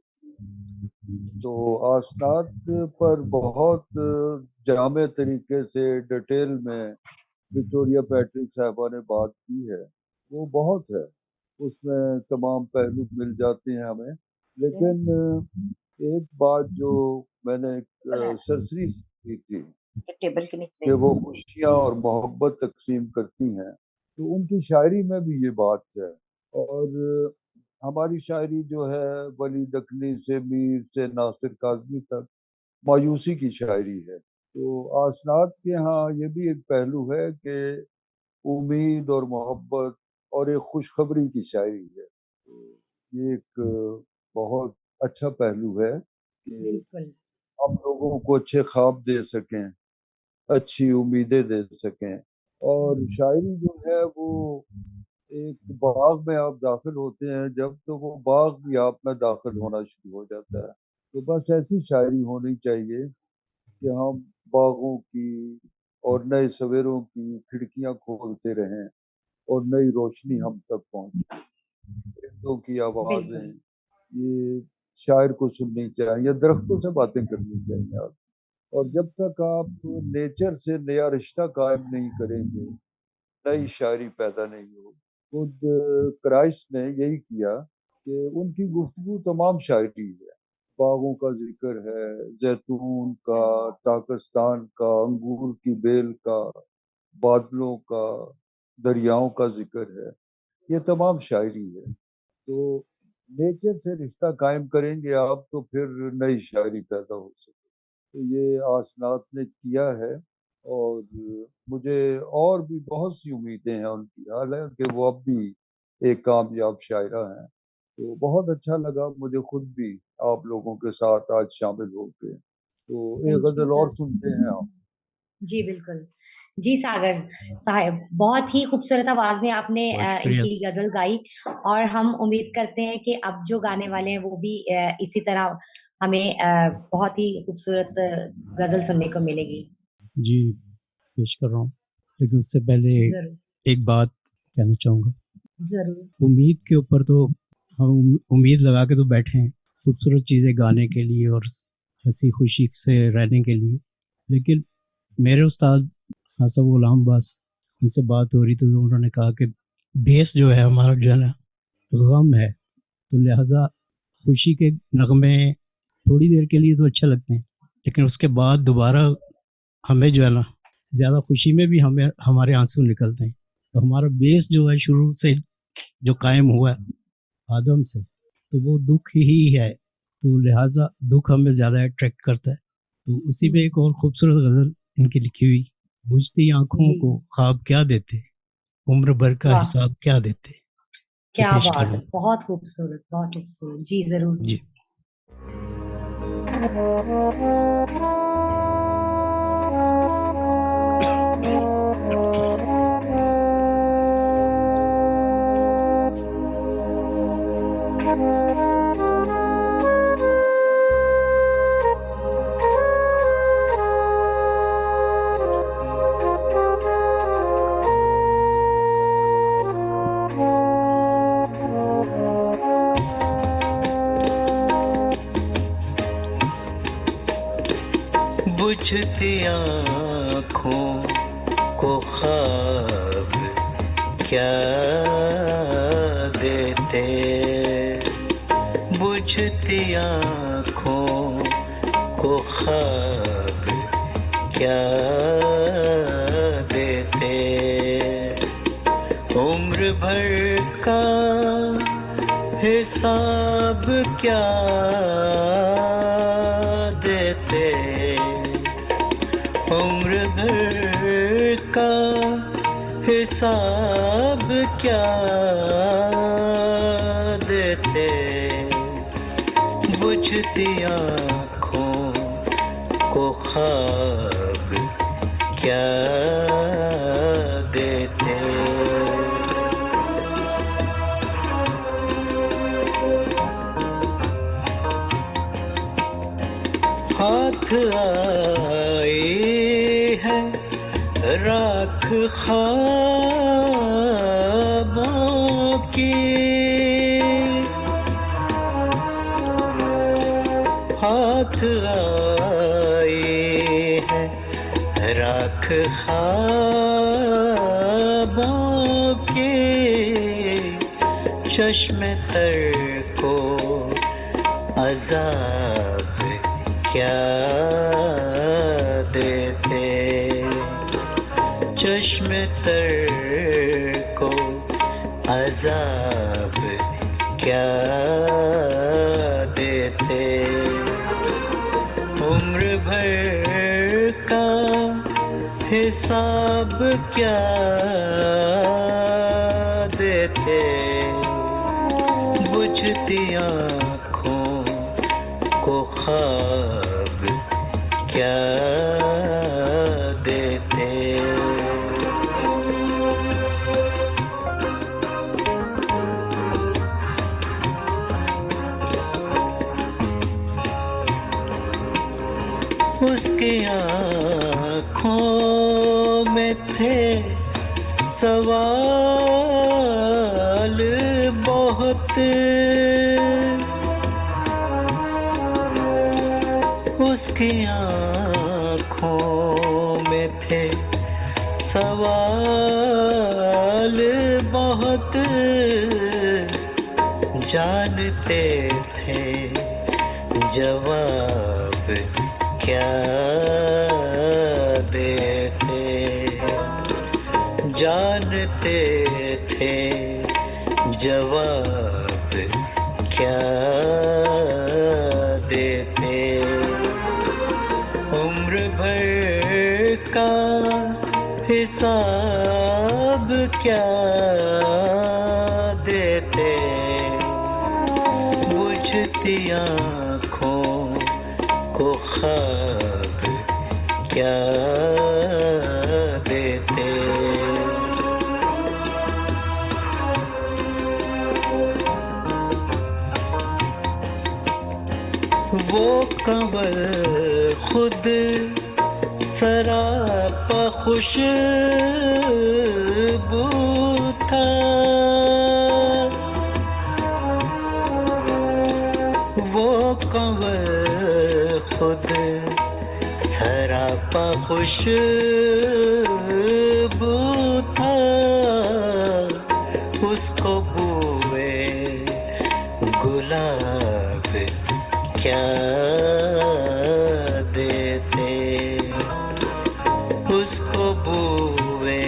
तो आसनाद पर बहुत जामे तरीके से डिटेल में विक्टोरिया पैट्रिक साहबा ने बात की है। वो बहुत है, उसमें तमाम पहलू मिल जाते हैं हमें। लेकिन एक बात जो मैंने सरसरी की थी टेबल के नीचे कि वो खुशियाँ और मोहब्बत तकसीम करती हैं, तो उनकी शायरी में भी ये बात है। और हमारी शायरी जो है वली दखनी से मीर से नासिर काज़मी तक मायूसी की शायरी है। तो आसनाद के यहाँ ये भी एक पहलू है कि उम्मीद और मोहब्बत और एक खुशखबरी की शायरी है। तो ये एक बहुत अच्छा पहलू है कि बिल्कुल हम लोगों को अच्छे ख्वाब दे सकें, अच्छी उम्मीदें दे सकें। और शायरी जो है वो एक बाग में आप दाखिल होते हैं जब, तो वो बाग भी आप में दाखिल होना शुरू हो जाता है। तो बस ऐसी शायरी होनी चाहिए कि हम बागों की और नए सवेरों की खिड़कियां खोलते रहें और नई रोशनी हम तक पहुंचे। परिंदों की आवाजें बिल्कुल ये शायर को सुननी चाहिए, दरख्तों से बातें करनी चाहिए आप। और जब तक आप नेचर से नया रिश्ता कायम नहीं करेंगे, नई शायरी पैदा नहीं होगी। खुद क्राइस्ट ने यही किया कि उनकी गुफ्तगू तमाम शायरी है। बागों का जिक्र है, जैतून का, ताकिस्तान का, अंगूर की बेल का, बादलों का, दरियाओं का जिक्र है। ये तमाम शायरी है। तो नेचर से रिश्ता कायम करेंगे आप तो फिर नई शायरी पैदा हो सके। तो ये आसनात ने किया है। और मुझे और भी बहुत सी उम्मीदें हैं उनकी, हालांकि वो अब भी एक कामयाब शायरा हैं। तो बहुत अच्छा लगा मुझे खुद भी आप लोगों के साथ आज शामिल होकर। तो एक थैंक यू गजल और सर। सुनते हैं आप। जी बिल्कुल। जी सागर साहब, बहुत ही खूबसूरत आवाज में आपने बहुत शुक्रिया। इनकी गजल गाई, और हम उम्मीद करते हैं कि अब जो गाने वाले हैं वो भी इसी तरह हमें बहुत ही खूबसूरत गजल सुनने को मिलेगी। जी पेश कर रहा हूँ, लेकिन उससे पहले जरूर एक बात कहना चाहूँगा। जरूर। उम्मीद के ऊपर तो हम उम्मीद लगा के तो बैठे हैं खूबसूरत चीज़ें गाने के लिए और हंसी खुशी से रहने के लिए, लेकिन मेरे उस्ताद हसन गुलाम अब्बास, उनसे बात हो रही थी तो उन्होंने कहा कि बेस जो है हमारा जो है ना गम है, तो लिहाजा खुशी के नगमे थोड़ी देर के लिए तो अच्छे लगते हैं, लेकिन उसके बाद दोबारा हमें जो है ना ज़्यादा खुशी में भी हमें हमारे आंसू निकलते हैं। तो हमारा बेस जो है शुरू से जो कायम हुआ है आदम से, तो वो दुख ही है, तो लिहाजा दुख हमें ज़्यादा अट्रैक्ट करता है। तो उसी पे एक और खूबसूरत गज़ल इनकी लिखी हुई, बुझती आंखों जी। को ख्वाब क्या देते, उम्र भर का वाह। हिसाब क्या देते। क्या पेश बात करूं। है, बहुत खूबसूरत, बहुत खूबसूरत। जी जरूर। जी बुझती आँखों को ख्वाब क्या देते, बुझती आँखों को ख्वाब क्या देते, उम्र भर का हिसाब क्या देते, उम्र भर का हिसाब क्या देते, बुझती आँखों को ख्वाब क्या देते। हाथ आए है राख ख्वाबों की हाथ आई है राख ख्वाबों की चश्मे तर को अज़ाब क्या देते चश्मे तर को अज़ाब क्या देते उम्र भर का हिसाब क्या देते बुझती आँखों को ख्वाब क्या देते उसकी आँखों में थे सवाल बहुत उसकी आँखों में थे सवाल बहुत जानते थे जवाब क्या देते जानते थे जवाब क्या देते उम्र भर का हिसाब क्या देते बुझती आँखों को ख्वाब क्या देते वो कंवल खुद सरापा खुशबू था वो कंवल खुद सरापा खुशबू था उसको बुए गुलाब क्या देते उसको बुए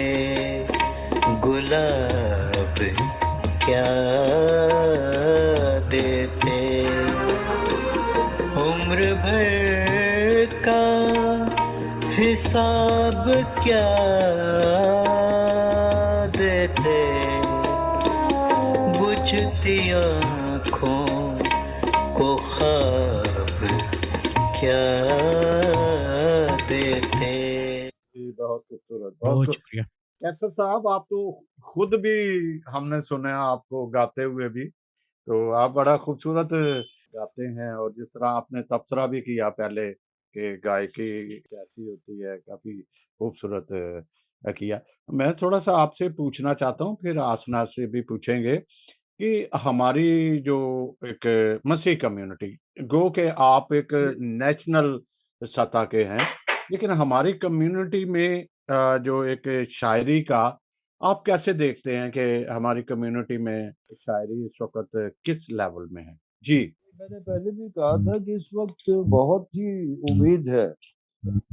गुलाब क्या देते उम्र भर का हिसाब क्या देते बुझती आँखों को ख्वाब क्या देते जी, बहुत खूबसूरत बहुत बहुत खूब शुक्रिया। कैसर साहब आप तो खुद भी हमने सुना आपको गाते हुए भी तो आप बड़ा खूबसूरत गाते हैं और जिस तरह आपने तबसरा भी किया पहले कि गायकी कैसी होती है काफी खूबसूरत किया मैं थोड़ा सा आपसे पूछना चाहता हूँ फिर आसना से भी पूछेंगे कि हमारी जो एक मसीह कम्युनिटी गो के आप एक नेशनल सतह के हैं लेकिन हमारी कम्युनिटी में जो एक शायरी का आप कैसे देखते हैं कि हमारी कम्युनिटी में शायरी इस वक्त किस लेवल में है जी मैंने पहले भी कहा था कि इस वक्त बहुत ही उम्मीद है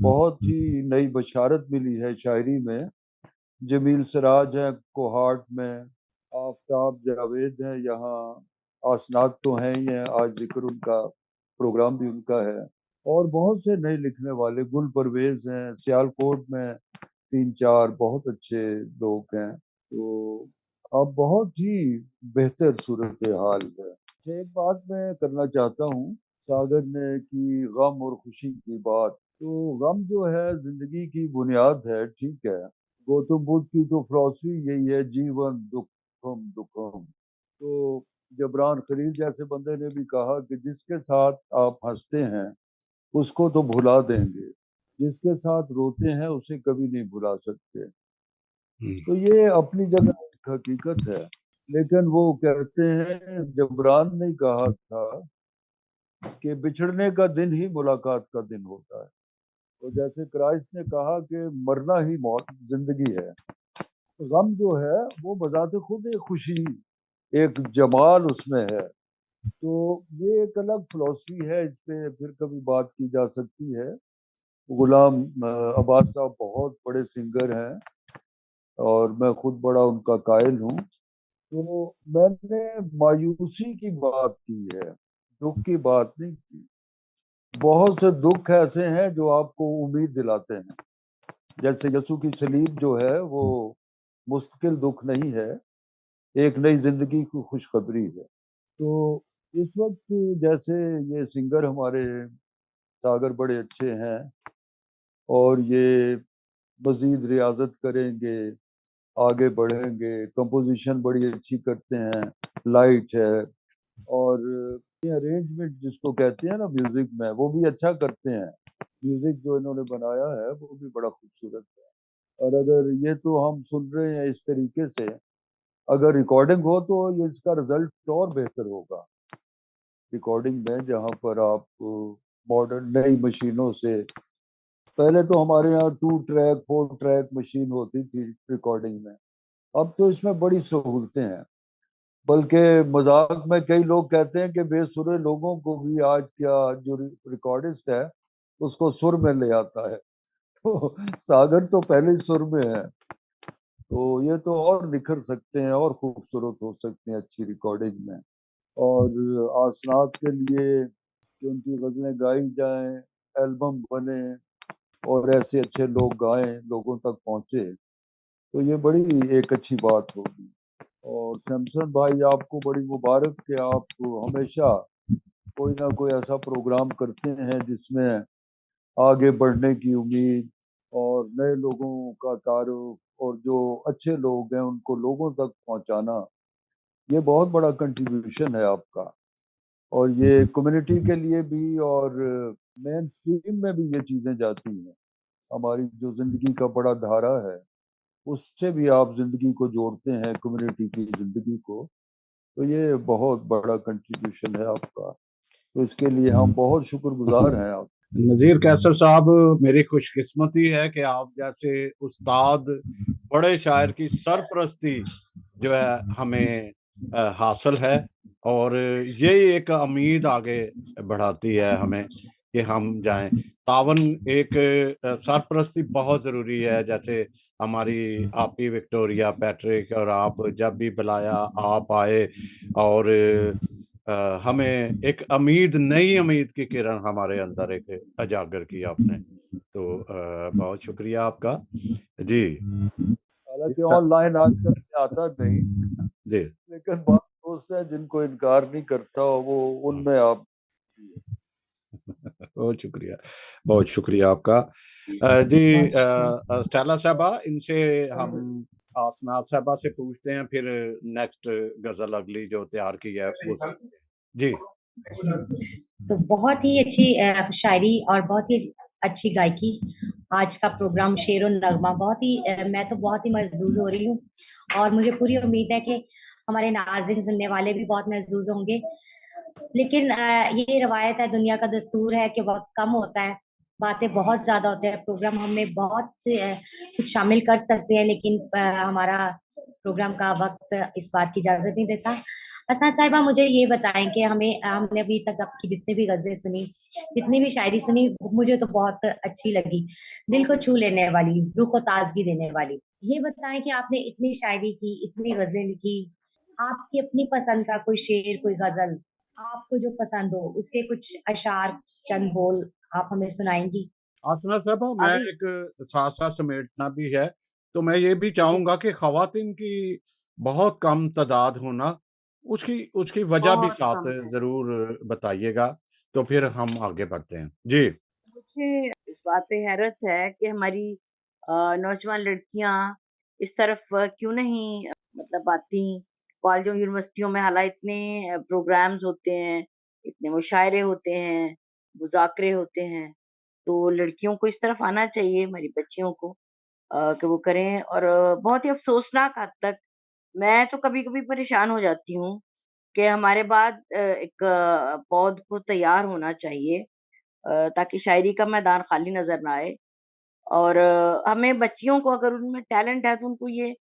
बहुत ही नई बशारत मिली है शायरी में जमील सराज है कोहाट में आफताब जावेद है यहाँ आसनाद तो हैं ही हैं आज जिक्र उनका प्रोग्राम भी उनका है और बहुत से नए लिखने वाले गुल परवेज हैं सियालकोट में 3-4 बहुत अच्छे लोग हैं तो अब बहुत ही बेहतर सूरत हाल है अच्छा, एक बात मैं करना चाहता हूँ सागर ने की गम और खुशी की बात तो गम जो है जिंदगी की बुनियाद है ठीक है गौतम बुद्ध की तो फिलॉसफी यही है जीवन दुखम दुखम तो जबरान खलील जैसे बंदे ने भी कहा कि जिसके साथ आप हंसते हैं उसको तो भुला देंगे जिसके साथ रोते हैं उसे कभी नहीं भुला सकते। हम्म, तो ये अपनी जगह एक हकीकत है। लेकिन वो कहते हैं, जबरान ने कहा था कि बिछड़ने का दिन ही मुलाकात का दिन होता है। तो जैसे क्राइस्ट ने कहा कि मरना ही मौत जिंदगी है, तो गम जो है वो बजाते खुद एक खुशी, एक जमाल उसमें है। तो ये एक अलग फिलॉसफी है, इस पे फिर कभी बात की जा सकती है। गुलाम अब्बास साहब बहुत बड़े सिंगर हैं और मैं खुद बड़ा उनका कायल हूँ। तो मैंने मायूसी की बात की है, दुख की बात नहीं की। बहुत से दुख ऐसे हैं जो आपको उम्मीद दिलाते हैं। जैसे यसु की सलीब जो है वो मुस्तकिल दुख नहीं है, एक नई जिंदगी की खुशखबरी है। तो इस वक्त जैसे ये सिंगर हमारे सागर बड़े अच्छे हैं और ये मजीद रियाजत करेंगे, आगे बढ़ेंगे, कंपोजिशन बड़ी अच्छी करते हैं, लाइट है, और ये अरेंजमेंट जिसको कहते हैं ना म्यूजिक में, वो भी अच्छा करते हैं। म्यूजिक जो इन्होंने बनाया है वो भी बड़ा खूबसूरत है। और अगर ये तो हम सुन रहे हैं इस तरीके से, अगर रिकॉर्डिंग हो तो ये इसका रिजल्ट और बेहतर होगा। रिकॉर्डिंग में जहाँ पर आप मॉडर्न नई मशीनों से, पहले तो हमारे यहाँ 2 ट्रैक 4 ट्रैक मशीन होती थी रिकॉर्डिंग में, अब तो इसमें बड़ी सहूलतें हैं। बल्कि मजाक में कई लोग कहते हैं कि बेसुरे लोगों को भी आज क्या जो रिकॉर्डिस्ट है उसको सुर में ले आता है। तो सागर तो पहले ही सुर में है, तो ये तो और निखर सकते हैं और खूबसूरत हो सकते हैं अच्छी रिकॉर्डिंग में। और आसनाद के लिए कि उनकी गजलें गाई जाएं, एल्बम बने और ऐसे अच्छे लोग गाएं, लोगों तक पहुंचे, तो ये बड़ी एक अच्छी बात होगी। और सैमसन भाई, आपको बड़ी मुबारक कि आप हमेशा कोई ना कोई ऐसा प्रोग्राम करते हैं जिसमें आगे बढ़ने की उम्मीद और नए लोगों का तारुफ और जो अच्छे लोग हैं उनको लोगों तक पहुंचाना, ये बहुत बड़ा कंट्रीब्यूशन है आपका। और ये कम्युनिटी के लिए भी और मेन स्ट्रीम में भी ये चीजें जाती हैं। हमारी जो जिंदगी का बड़ा धारा है उससे भी आप जिंदगी को जोड़ते हैं, कम्युनिटी की जिंदगी को। तो ये बहुत बड़ा कंट्रीब्यूशन है आपका, तो इसके लिए हम बहुत शुक्रगुजार हैं आप। नजीर कैसर साहब, मेरी खुशकिस्मती है कि आप जैसे उस्ताद, बड़े शायर की सरपरस्ती जो है हमें हासिल है। और ये एक उम्मीद आगे बढ़ाती है हमें कि हम जाएं। तावन एक सरपरस्ती बहुत ज़रूरी है। जैसे हमारी आपी विक्टोरिया पैट्रिक और आप जब भी बुलाया आप आए, और हमें एक उम्मीद, नई उम्मीद की किरण हमारे अंदर एक उजागर की आपने। तो बहुत शुक्रिया आपका जी। हालांकि ऑनलाइन आजकल मैं आता नहीं, जी, लेकिन बहुत दोस्त हैं जिनको इनकार नहीं करता, वो उनमें आप। बहुत शुक्रिया, बहुत शुक्रिया आपका। जी, स्टेला साहबा, इनसे हम आसनाद साहबा से पूछते हैं, फिर नेक्स्ट गजल अगली जो तैयार की है वो सुनते हैं। जी, तो बहुत ही अच्छी शायरी और बहुत ही अच्छी गायकी। आज का प्रोग्राम शेर और नगमा बहुत ही मैं तो बहुत ही महजूज हो रही हूँ, और मुझे पूरी उम्मीद है कि हमारे नाज़रीन सुनने वाले भी बहुत महजूज होंगे। लेकिन ये रवायत है, दुनिया का दस्तूर है कि वक्त कम होता है, बातें बहुत ज्यादा होते हैं। प्रोग्राम हमने बहुत से, कुछ शामिल कर सकते हैं, लेकिन हमारा प्रोग्राम का वक्त इस बात की इजाजत नहीं देता। असनाद साहिबा, मुझे ये बताएं कि हमने अभी तक आपकी जितनी भी गजलें सुनी, जितनी भी शायरी सुनी, मुझे तो बहुत अच्छी लगी, दिल को छू लेने वाली, रूह को ताजगी देने वाली। ये बताएं कि आपने इतनी शायरी की, इतनी गजलें लिखी, आपकी अपनी पसंद का कोई शेर, कोई गजल आपको जो पसंद हो, उसके कुछ अशार, चंद बोल आप हमें सुनाएंगी? आसनाद साहबा, मैं अभी एक साथ साथ समेटना भी है, तो मैं ये भी चाहूंगा कि खवातीन की बहुत कम तादाद होना, उसकी उसकी वजह भी बहुत साथ कम है। जरूर बताइएगा, तो फिर हम आगे बढ़ते हैं। जी, मुझे इस बात पे हैरत है कि हमारी नौजवान लड़कियां इस तरफ क्यों नहीं मतलब आती। कॉलेजों यूनिवर्सिटियों में हालांकि इतने प्रोग्राम्स होते हैं, इतने मुशायरे होते हैं, मुज़ाकरे होते हैं, तो लड़कियों को इस तरफ आना चाहिए, हमारी बच्चियों को कि वो करें। और बहुत ही अफ़सोसनाक हद तक मैं तो कभी-कभी परेशान हो जाती हूँ कि हमारे बाद एक पौध को तैयार होना चाहिए ताकि शायरी का मैदान खाली नज़र ना आए। और हमें बच्चियों को अगर उनमें टैलेंट है तो उनको ये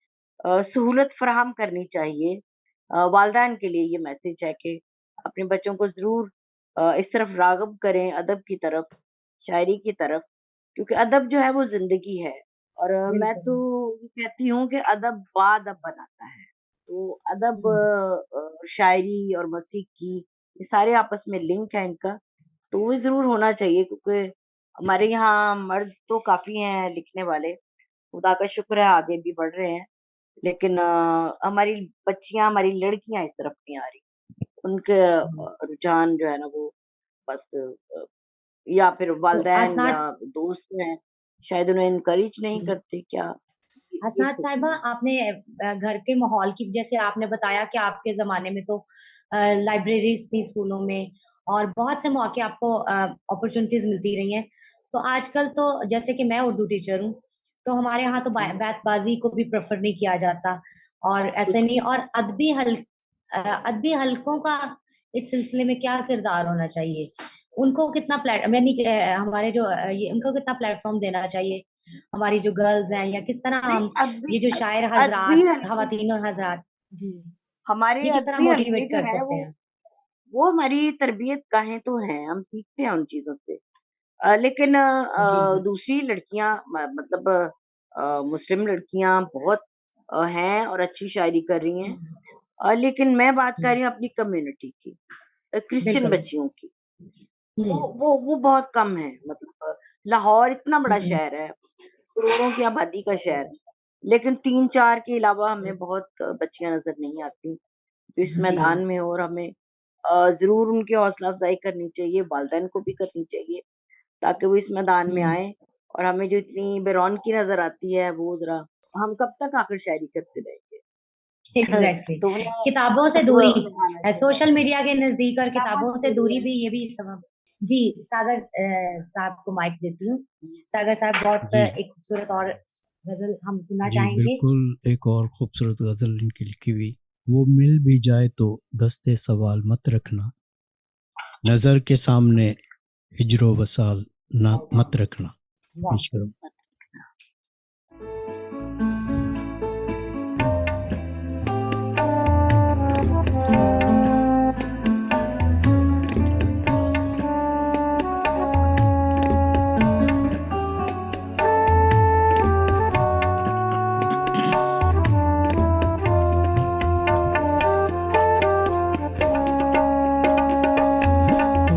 सहूलत फ़राहम करनी चाहिए। वालिदैन के लिए ये मैसेज है कि अपने बच्चों को ज़रूर इस तरफ राग़िब करें, अदब की तरफ, शायरी की तरफ, क्योंकि अदब जो है वो ज़िंदगी है। और मैं बिल्कुल। तो ये कहती हूँ कि अदब बाअदब बनाता है। तो अदब हुँ, शायरी और मौसीकी ये सारे आपस में लिंक है इनका, तो वो ज़रूर होना चाहिए क्योंकि हमारे यहाँ मर्द तो काफ़ी हैं लिखने वाले, खुदा का शुक्र है आगे भी बढ़ रहे हैं। लेकिन हमारी बच्चियाँ, हमारी लड़कियाँ इस तरफ नहीं आ रही। उनके हुँ। रुझान जो है ना वो बस या फिर तो वालिदैन या असनाद दोस्त हैं, शायद उन्हें एनकरेज नहीं जी। करते क्या? ये हसनात सोचती साहिबा, हूँ। आपने घर के माहौल की जैसे आपने बताया कि आपके ज़माने में तो लाइब्रेरीज़ थी स्कूलों में और बहुत से मौके आपको अपॉर्च्युनिटीज़ मिलती रही हैं। तो आजकल तो जैसे कि मैं उर्दू टीचर हूँ, तो हमारे यहाँ तो हुँ, बैतबाज़ी को भी प्रेफ़र नहीं किया जाता और ऐसे नहीं बिल्कुल। और अदबी हलकों का इस सिलसिले में क्या किरदार होना चाहिए? उनको कितना यानी कि हमारे जो ये उनको कितना प्लेटफ़ॉर्म देना चाहिए? हमारी जो गर्ल्स हैं या किस तरह नहीं हम ये जो शायर अदबी हज़रात, हल्के ख़वातीन और हज़रात जी, हमारे ये किस तरह अदबी हल्के मोटिवेट जो कर है सकते हैं? वो हमारी तरबियत गाहें तो हैं, हम सीखते हैं उन चीज़ों से। लेकिन जी, जी। दूसरी लड़कियाँ मतलब मुस्लिम लड़कियाँ बहुत हैं और अच्छी शायरी कर रही हैं। हुँ, लेकिन मैं बात कर हुँ, रही हूँ अपनी कम्युनिटी की, क्रिश्चियन बिल्कुल। बच्चियों की। हुँ, वो बहुत कम है मतलब लाहौर इतना बड़ा हुँ, शहर है, करोड़ों की आबादी का शहर है, लेकिन 3-4 के अलावा हमें बहुत बच्चियाँ नज़र नहीं आती, जो इस जी। मैदान में हो। और हमें ज़रूर उनकी हौसला अफ़ज़ाई करनी चाहिए, वालिदैन को भी करनी चाहिए, ताकि वो इस मैदान में हुँ, आएँ। और हमें जो इतनी बेरौनकी नज़र आती है, वो ज़रा हम कब तक आखिर शायरी करते रहेंगे? एग्ज़ैक्टली तो उन्हें किताबों से अब दूरी उन्हें आना चाहिए। सोशल मीडिया के नज़दीक और किताबों किताबों से से दूरी दूरी है। भी ये भी सबब जी, सागर साहब को माइक देती हूँ। सागर साहब बहुत जी एक खूबसूरत और ग़ज़ल हम सुनना जी चाहेंगे। बिल्कुल एक और खूबसूरत गज़ल इनकी लिखी हुई वो मिल भी जाए तो दस्ते सवाल मत रखना नज़र के सामने हिजरो वसाल ना मत रखना वाह! पेश करो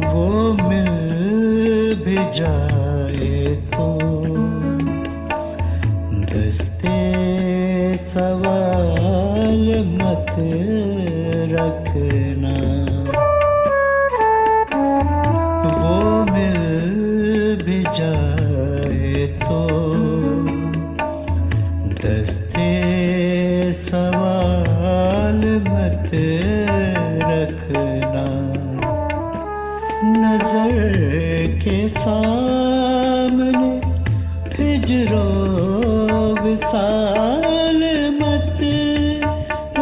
वो मिल भी जाए तो दस्ते सवाल मत रखना वो मिल भी जाए तो दस्ते सवाल मत रखना नजर के सामने हिजरो विसाल मत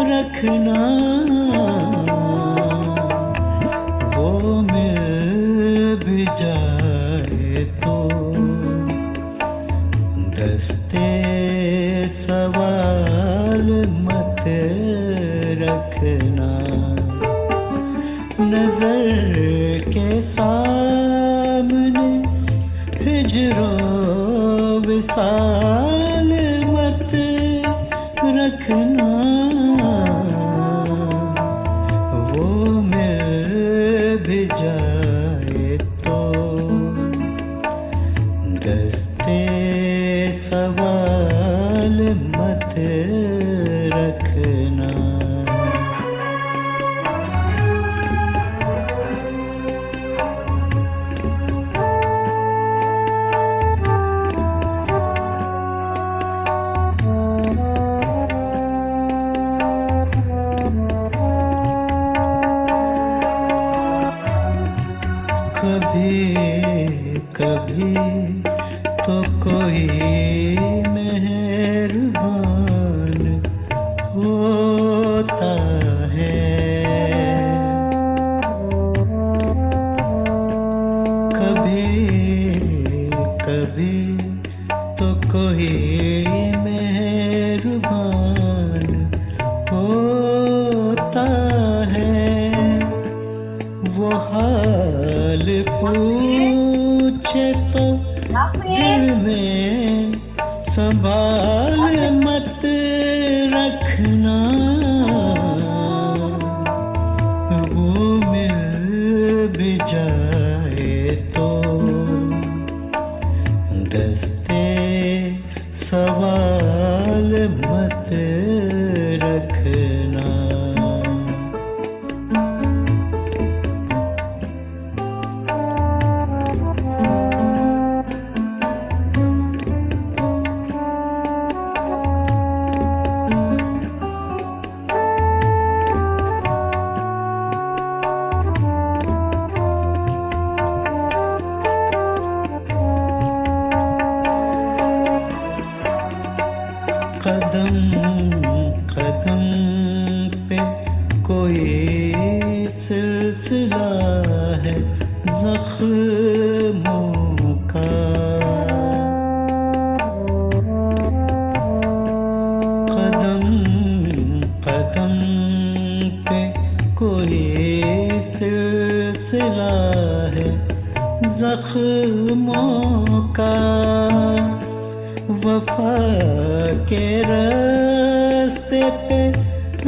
रखना वो मिल भी जाए तो दस्ते सवाल मत रखना नजर के सामने हिजरो विसाल मत रखना वो मिल भी जाए तो दस्ते सवाल मत रखना कभी कभी कदम कदम पे कोई सिलसिला है जख्मों का। कदम कदम पे कोई सिलसिला है जख्मों का। वफा के रास्ते पे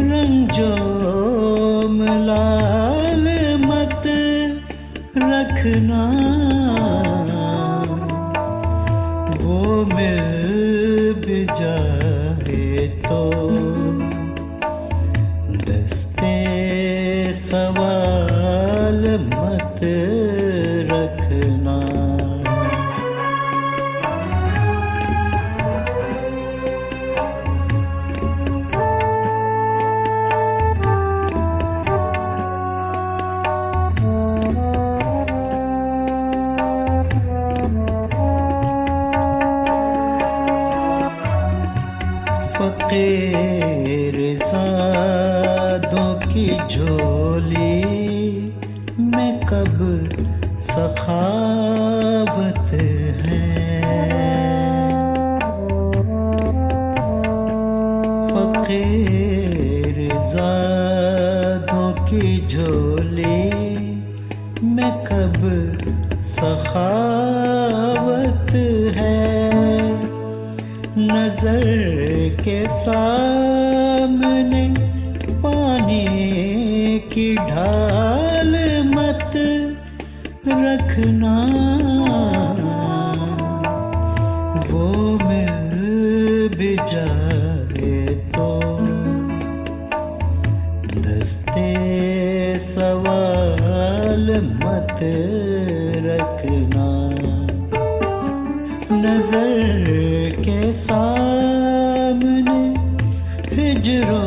रंजो मलाल मत रखना, वो मिल भी जाए तो दस्ते सवाल मत रखना। फकीर ज़ादों की झोली में कब सखावत है। फकीर ज़ादों की झोली में कब सखावत है। नजर के सामने पानी की ढाल मत रखना, वो मिल भी जाए तो दस्ते सवाल मत रखना। नजर के सामने हिजरो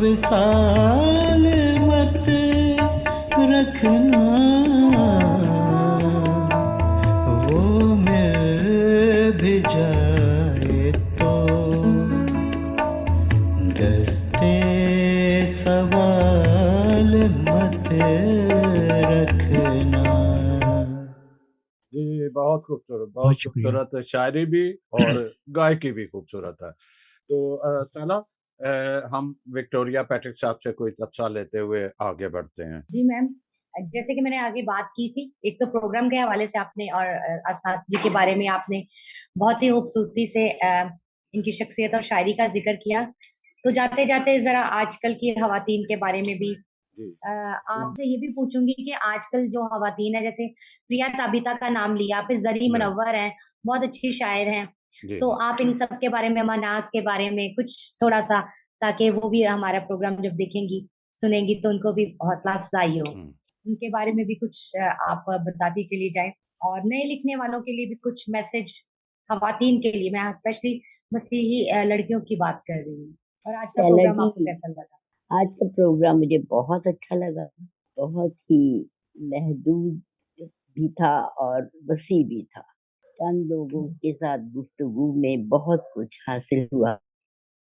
विसाल मत रखना, वो मिल भी जाए तो दस्ते सवाल मत रखना। जी, बहुत खूबसूरत, बहुत बहुत शुक्रिया। खूबसूरत शायरी भी और गायकी भी खूबसूरत है। तो साला हम विक्टोरिया पैट्रिक साहब से कोई तबसरा लेते हुए आगे बढ़ते हैं। जी मैम, जैसे कि मैंने आगे बात की थी, एक तो प्रोग्राम के हवाले से आपने और अस्ताद जी के बारे में आपने बहुत ही खूबसूरती से इनकी शख्सियत और शायरी का जिक्र किया। तो जाते जाते जरा आजकल की खवातीन के बारे में भी जी, आपसे ये भी पूछूंगी कि आजकल जो खवातीन है, जैसे प्रिया ताबिता का नाम लिया, फिर जरी जी, मुनव्वर हैं, बहुत अच्छी शायर हैं। जी, तो आप इन सब के बारे में, मनाज के बारे में कुछ थोड़ा सा, ताकि वो भी हमारा प्रोग्राम जब देखेंगी सुनेंगी तो उनको भी हौसला अफजाई हो। हुँ। उनके बारे में भी कुछ आप बताती चली जाएं, और नए लिखने वालों के लिए भी कुछ मैसेज, खवातीन के लिए, मैं स्पेशली मसीही लड़कियों की बात कर रही हूँ। और आज का स्टेला प्रोग्राम आपको जी, कैसा लगा? आज का प्रोग्राम मुझे बहुत अच्छा लगा। बहुत ही महदूद भी था और वसी भी था। चंद लोगों के साथ गुफ्तगू में बहुत कुछ हासिल हुआ।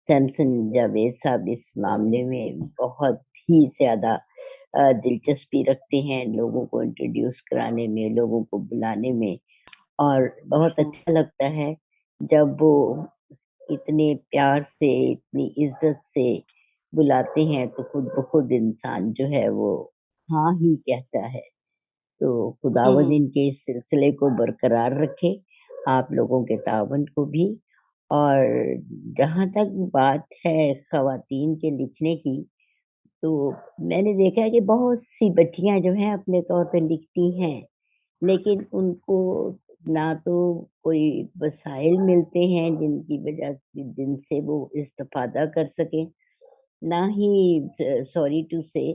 सैमसन जावेद साहब इस मामले में बहुत ही ज़्यादा दिलचस्पी रखते हैं लोगों को इंट्रोड्यूस कराने में, लोगों को बुलाने में, और बहुत अच्छा लगता है जब वो इतने प्यार से, इतनी इज्जत से बुलाते हैं तो खुद ब खुद इंसान जो है वो हाँ ही कहता है। तो खुदावंद इनके इस सिलसिले को बरकरार रखे, आप लोगों के तावन को भी। और जहाँ तक बात है खवातीन के लिखने की, तो मैंने देखा है कि बहुत सी बच्चियां जो हैं अपने तौर पे लिखती हैं, लेकिन उनको ना तो कोई वसाइल मिलते हैं जिनकी वजह से जिनसे वो इस्तेफादा कर सकें, ना ही सॉरी टू से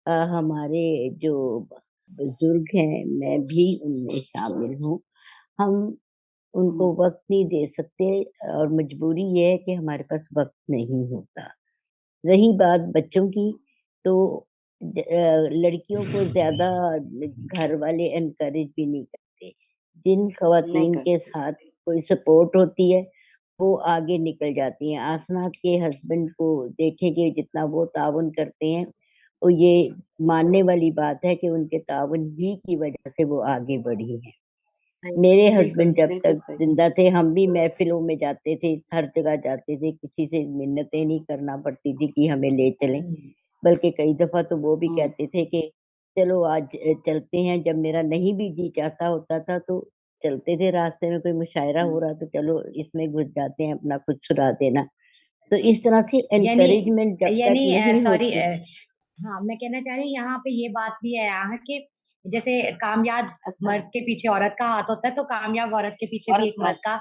हमारे जो बुजुर्ग हैं, मैं भी उनमें शामिल हूँ, हम उनको वक्त नहीं दे सकते, और मजबूरी ये है कि हमारे पास वक्त नहीं होता। रही बात बच्चों की, तो लड़कियों को ज्यादा घर वाले एनकरेज भी नहीं करते। जिन खवातीन के साथ कोई सपोर्ट होती है वो आगे निकल जाती हैं। आसनाथ के हस्बैंड को देखें कि जितना वो ताउन करते हैं, तो ये मानने वाली बात है कि उनके ताउन ही की वजह से वो आगे बढ़ी हैं। मेरे हस्बैंड जब तक जिंदा थे, हम भी महफिलों में जाते थे, हर जगह जाते थे, किसी से मिन्नतें नहीं करना पड़ती थी कि हमें ले चलें, बल्कि कई दफा तो वो भी कहते थे कि चलो आज चलते हैं। जब मेरा नहीं भी जी चाहता होता था तो चलते थे, रास्ते में कोई मुशायरा हो रहा तो चलो इसमें घुस जाते हैं, अपना कुछ सुना देना। तो इस तरह से एनकरेजमेंट जब तक यानी नहीं सॉरी, होती। हाँ मैं कहना चाह रही हूँ यहाँ पे ये बात भी है यहाँ कि जैसे कामयाब मर्द के पीछे औरत का हाथ होता है, तो कामयाब औरत के पीछे भी एक मर्द का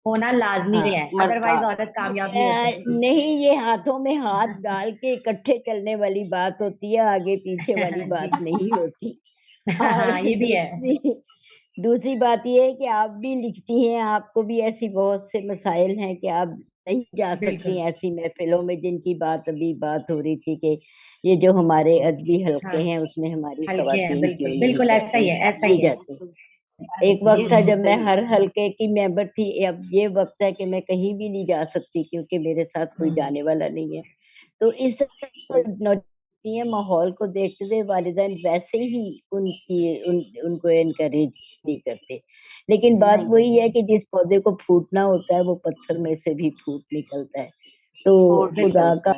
होना लाजमी हाँ, है, मर्द अदरवाइज का औरत कामयाब नहीं हो सकती। नहीं, ये हाथों में हाथ डाल के इकट्ठे चलने वाली बात होती है, आगे पीछे वाली बात जी नहीं होती। और हाँ ये भी है। दूसरी बात ये है कि आप भी लिखती हैं, आपको भी ऐसी बहुत से मसाइल हैं कि आप नहीं जा सकती बिल्कुल ऐसी महफिलों में जिनकी अभी बात हो रही थी कि ये जो हमारे अदबी हाँ हलके हैं उसमें हमारी हल्के हैं, खवातीन क्यों बिल्कुल नहीं बिल्कुल ऐसा ही है, ऐसा ली ही है। जाती। एक वक्त था जब मैं हर हलके की मेंबर थी, अब ये वक्त है कि मैं कहीं भी नहीं जा सकती क्योंकि मेरे साथ कोई जाने वाला नहीं है। तो इस नौजवान माहौल को देखते हुए वालिदैन वैसे ही उनको एनकरेज नहीं करते। लेकिन बात वही है कि जिस पौधे को फूटना होता है वो पत्थर में से भी फूट निकलता है। तो खुदा का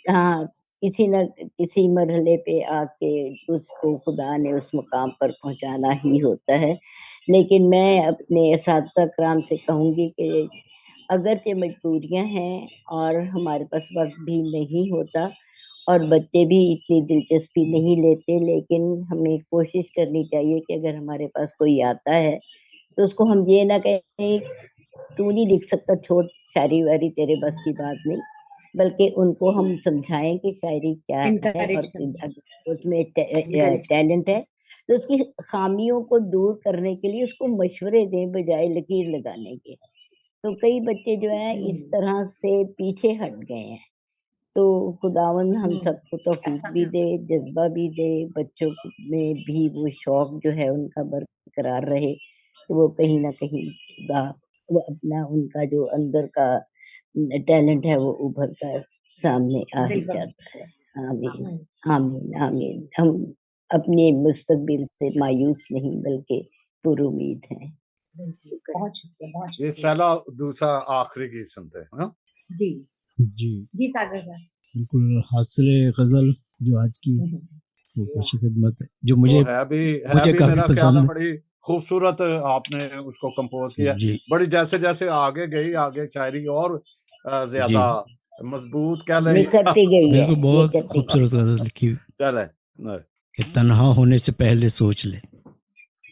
हाँ, किसी न किसी मरहले पे आके उसको खुदा ने उस मुकाम पर पहुंचाना ही होता है। लेकिन मैं अपने असातिज़ा कराम से कहूंगी कि अगरचे मजबूरियां हैं और हमारे पास वक्त भी नहीं होता और बच्चे भी इतनी दिलचस्पी नहीं लेते, लेकिन हमें कोशिश करनी चाहिए कि अगर हमारे पास कोई आता है तो उसको हम ये ना कहें तू नहीं लिख सकता, छोड़, शायरी वारी तेरे बस की बात नहीं, बल्कि उनको हम समझाएं कि शायरी क्या है और इनकरेज करना, अगर उसमें टैलेंट है तो उसकी खामियों को दूर करने के लिए उसको मशवरे दें बजाय लकीर लगाने के। तो कई बच्चे जो है इस तरह से पीछे हट गए हैं। तो खुदावन हम सबको तौफीक भी दे, जज्बा भी दे, बच्चों में भी वो शौक जो है उनका बरकरार रहे, तो वो कहीं ना कहीं खुदा वो अपना उनका जो अंदर का टैलेंट है वो उभर कर सामने आ ही बिल्कुल जाता है। आमीन आमीन आमीन। हम अपने मुस्तकबिल से मायूस नहीं बल्कि पुरुमीद हैं। बहुत शुक्रिया, बहुत ये शुक्रिया। पहला दूसरा आखिरी गीत सुनते हैं हाँ? जी जी जी सागर सर। बिल्कुल हासिले गजल जो आज की वो पेश खिदमत है, जो वो मुझे है भी काफी मेरा ख्याल पसंद है है। बड़ी खूबसूरत आपने उसको कंपोज किया। जी बड़ी जैसे जैसे आगे गई आगे शायरी और जी ज्यादा मजबूत कह लें निखरती गई है, बिल्कुल, बहुत निखरती खूबसूरत गजल लिखी हुई चले कि तन्हा होने से पहले सोच ले,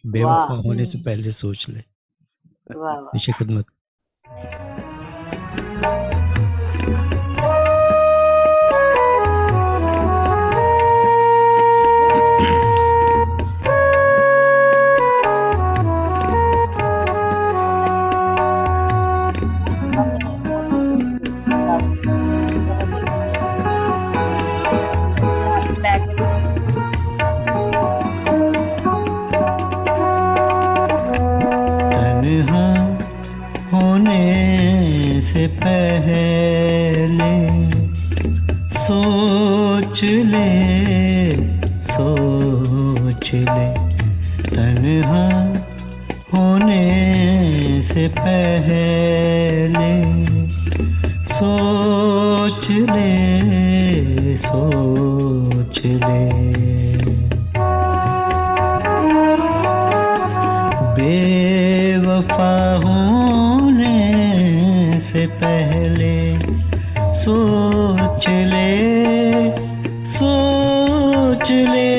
बेवफा वाह होने से पहले सोच ले। वाह वाह। पेश खिदमत। तन्हा होने से पहले सोच ले, सोच ले। तन्हा होने से पहले सोच ले, सोच ले। बेवफा होने से पहले सोच ले, सोच ले।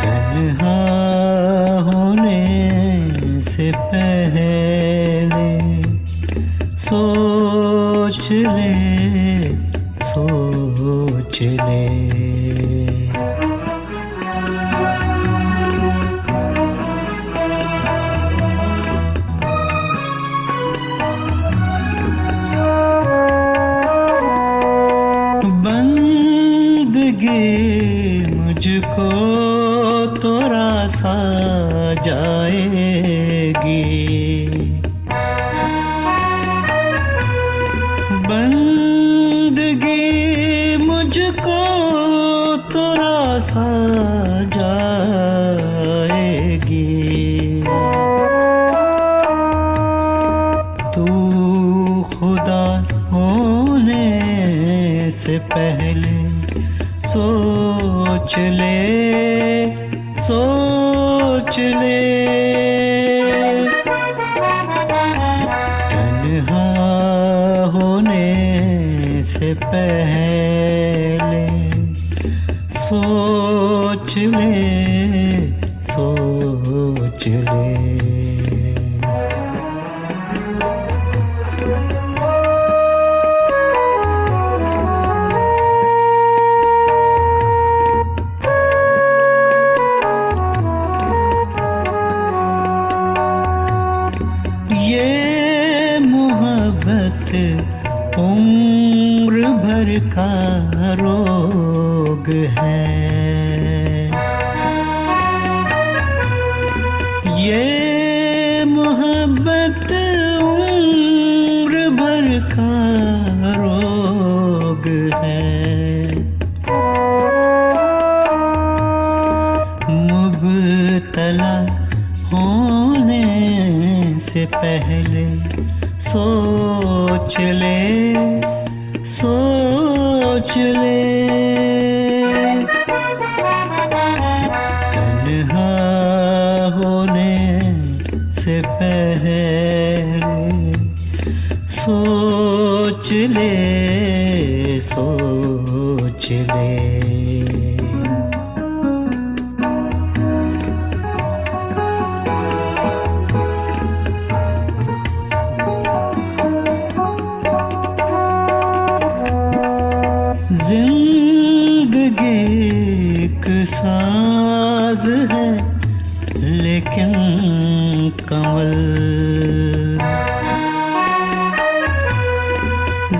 तन्हा होने से पहले सोच ले, सोच ले। बंदगी मुझको तो रासा जाएगी, तू खुदा होने से पहले सोच ले, सोच ले। तन्हा होने से पहले सोच ले, सोच ले। ये मोहब्बत उम्र भर का रोग है, ये मोहब्बत उम्र भर का रोग है। मुब्तला होने से पहले सोच ले, सोच ले। तन्हा होने से पहले सोच ले, सोच ले। जिंदगी एक साज है लेकिन कमल,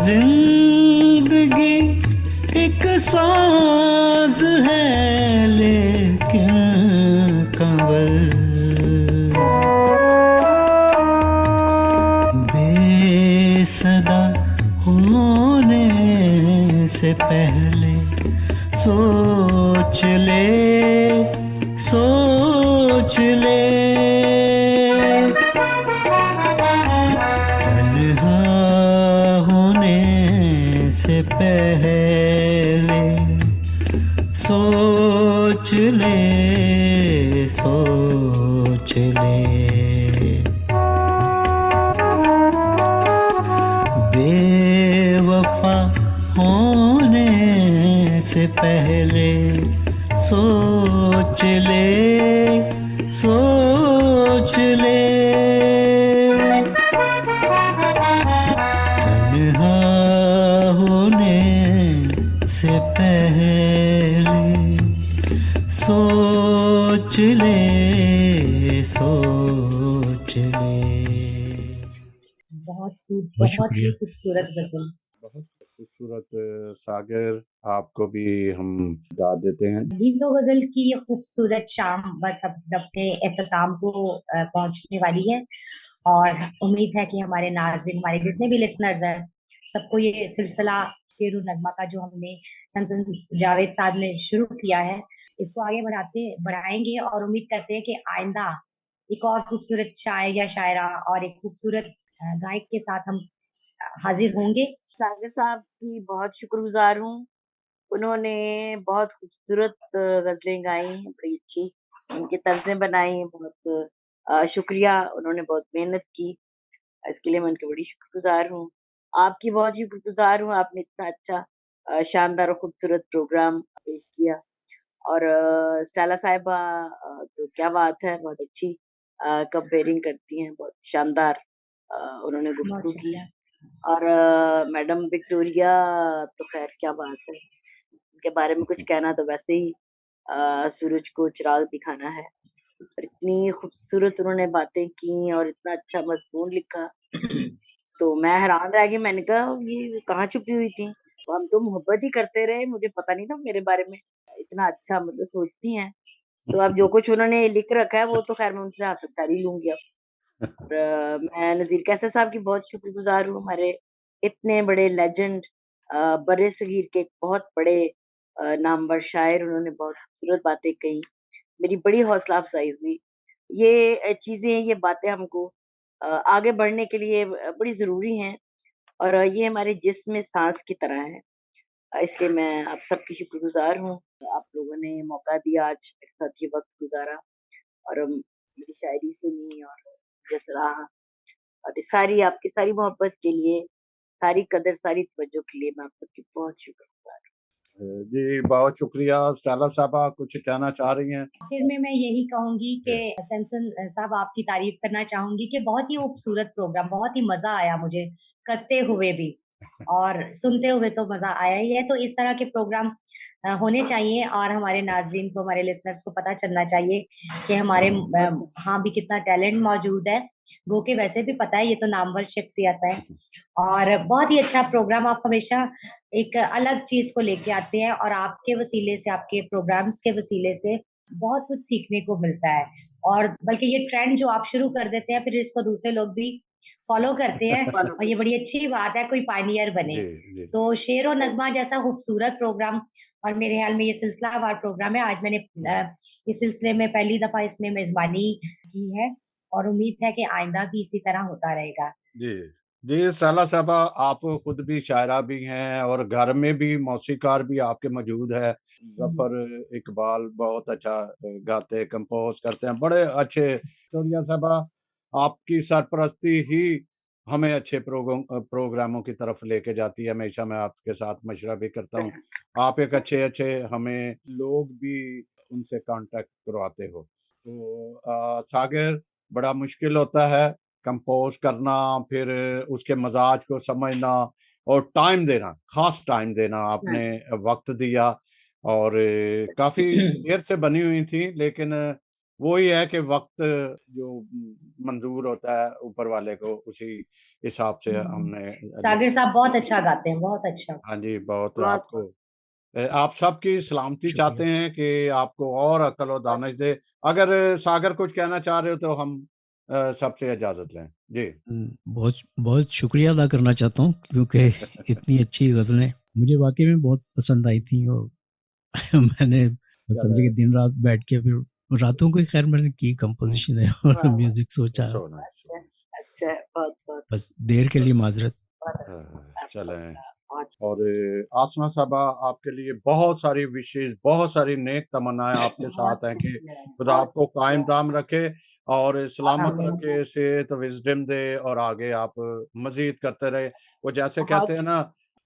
जिंदगी एक साज है लेकिन कमल। बेसदा होने से पहले सोच ले, सोच ले। तन्हा होने से पहले सोच ले, सोच ले। बेवफा होने से पहले सोच ले, सोच ले। तन्हा होने से पहले सोच ले, सोच ले। बहुत बहुत ही शुक्रिया। खूबसूरत गजल। बहुत खूबसूरत सागर, आपको भी हम दाद देते हैं। गीत दो गजल की ये खूबसूरत शाम बस अब अपने एख्तिताम को पहुंचने वाली है, और उम्मीद है कि हमारे नाज़रीन, हमारे जितने भी लिसनर्स हैं, सबको ये सिलसिला शेर और नगमा का जो हमने शमसन जावेद साहब ने शुरू किया है, इसको आगे बढ़ाएंगे, और उम्मीद करते हैं कि आइंदा एक और खूबसूरत शायर या शायरा और एक खूबसूरत गायक के साथ हम हाजिर होंगे। सागर साहब की बहुत शुक्रगुजार हूँ। उन्होंने बहुत खूबसूरत गजलें गाई हैं, बड़ी अच्छी उनकी तर्जें बनाई हैं। बहुत शुक्रिया, उन्होंने बहुत मेहनत की, इसके लिए मैं उनकी बड़ी शुक्रगुजार हूँ। आपकी बहुत शुक्रगुजार हूँ, आपने इतना अच्छा शानदार और खूबसूरत प्रोग्राम पेश किया। और स्टेला साहिबा तो क्या बात है, बहुत अच्छी कंपेयरिंग करती हैं, बहुत शानदार उन्होंने बहुत गुफ्तगू की। शुक्रिया। और मैडम विक्टोरिया तो खैर क्या बात है, उनके बारे में कुछ कहना तो वैसे ही सूरज को चिराग दिखाना है। और इतनी खूबसूरत उन्होंने बातें की और इतना अच्छा मज़मून लिखा, तो मैं हैरान रह गई। मैंने कहा ये कहाँ छुपी हुई थी, तो हम तो मोहब्बत ही करते रहे, मुझे पता नहीं था मेरे बारे में इतना अच्छा मतलब सोचती हैं। तो अब जो कुछ उन्होंने लिख रखा है वो तो खैर मैं उनसे हासिल कर ही लूंगी अब। और मैं नज़ीर कैसर साहब की बहुत शुक्रगुजार हूँ, हमारे इतने बड़े लेजेंड बड़े सगीर के एक बहुत बड़े नामवर शायर, उन्होंने बहुत खूबसूरत बातें कही, मेरी बड़ी हौसला अफजाई हुई। ये चीजें, ये बातें हमको आगे बढ़ने के लिए बड़ी ज़रूरी हैं और ये हमारे जिस्म में साँस की तरह हैं। इसलिए मैं आप सबकी शुक्रगुज़ार हूँ। आप लोगों ने मौका दिया आज मेरे साथ ये वक़्त गुज़ारा और मेरी शायरी सुनी और मुझे सराहा और ये सारी आपकी सारी मोहब्बत के लिए, सारी कदर, सारी तवज्जो के लिए मैं आप सबकी बहुत शुक्रगुज़ार हूँ। जी, बहुत शुक्रिया। स्टेला साहबा कुछ कहना चाह रही हैं? आखिर में मैं यही कहूँगी कि सैमसन साहब आपकी तारीफ़ करना चाहूँगी कि बहुत ही खूबसूरत प्रोग्राम, बहुत ही मज़ा आया मुझे करते हुए भी और सुनते हुए तो मज़ा आया ही है। तो इस तरह के प्रोग्राम होने चाहिए और हमारे नाज़रीन को, हमारे लिसनर्स को पता चलना चाहिए कि हमारे यहाँ भी कितना टैलेंट मौजूद है। गो के वैसे भी पता है, ये तो नामवर शख्सियत है और बहुत ही अच्छा प्रोग्राम आप हमेशा एक अलग चीज़ को लेके आते हैं और आपके वसीले से, आपके प्रोग्राम्स के वसीले से बहुत कुछ सीखने को मिलता है और बल्कि ये ट्रेंड जो आप शुरू कर देते हैं, फिर इसको दूसरे लोग भी फॉलो करते हैं फॉलो और ये बड़ी अच्छी बात है, कोई पायनियर बने। जी, जी। तो शेर और नगमा जैसा खूबसूरत प्रोग्राम और मेरे ख्याल में ये सिलसिलावार प्रोग्राम है। आज मैंने इस सिलसिले में पहली दफ़ा इसमें मेज़बानी की है और उम्मीद है कि आइंदा भी इसी तरह होता रहेगा। जी। जी, स्टेला साहबा आप खुद भी शायरा भी हैं और घर में भी मौसीकार भी आपके मौजूद है। ज़फ़र इकबाल बहुत अच्छा गाते, कंपोज़ करते हैं, बड़े अच्छे। विक्टोरिया साहबा आपकी सरपरस्ती ही हमें अच्छे प्रोग्रामों की तरफ लेके जाती है। हमेशा मैं आपके साथ मशवरा भी करता हूँ। आप एक अच्छे-अच्छे हमें लोग भी उनसे कॉन्टैक्ट करवाते हो। तो सागिर बड़ा मुश्किल होता है कंपोज़ करना, फिर उसके मज़ाज को समझना और टाइम देना, ख़ास टाइम देना। आपने वक़्त दिया और काफ़ी देर से बनी हुई थी, लेकिन वही है कि वक़्त जो मंज़ूर होता है ऊपर वाले को, उसी हिसाब से हमने सागिर साहब बहुत अच्छा गाते हैं, बहुत अच्छा। हाँ जी, बहुत बहुत आपको आप सबकी सलामती चाहते शुक्रिया। हैं कि आपको और अक्ल और दानिश दे। अगर सागर कुछ कहना चाह रहे हो तो हम सबसे इजाज़त लें। जी। बहुत बहुत शुक्रिया अदा करना चाहता हूँ क्योंकि इतनी अच्छी गज़लें मुझे वाक़ई में बहुत पसंद आई थी और मैंने समझे कि चलें, दिन रात बैठ के फिर रातों को ही खैर मैंने की कंपोज़िशन है और वाह! म्यूज़िक सोचा, सो नाइस, सो अच्छा, नाइस। अच्छा है, बहुत-बहुत बस देर के लिए माज़रत। चलें बहुत और आसमा साहबा आपके लिए बहुत सारी विशेज़, बहुत सारी नेक तमन्नाएँ आपके साथ हैं कि खुदा बहुत आपको कायम दाम रखे और सलामत आमीन। रखे, सेहत, विज़डम दे और आगे आप मज़ीद करते रहे। वो जैसे कहते बहुत हैं ना,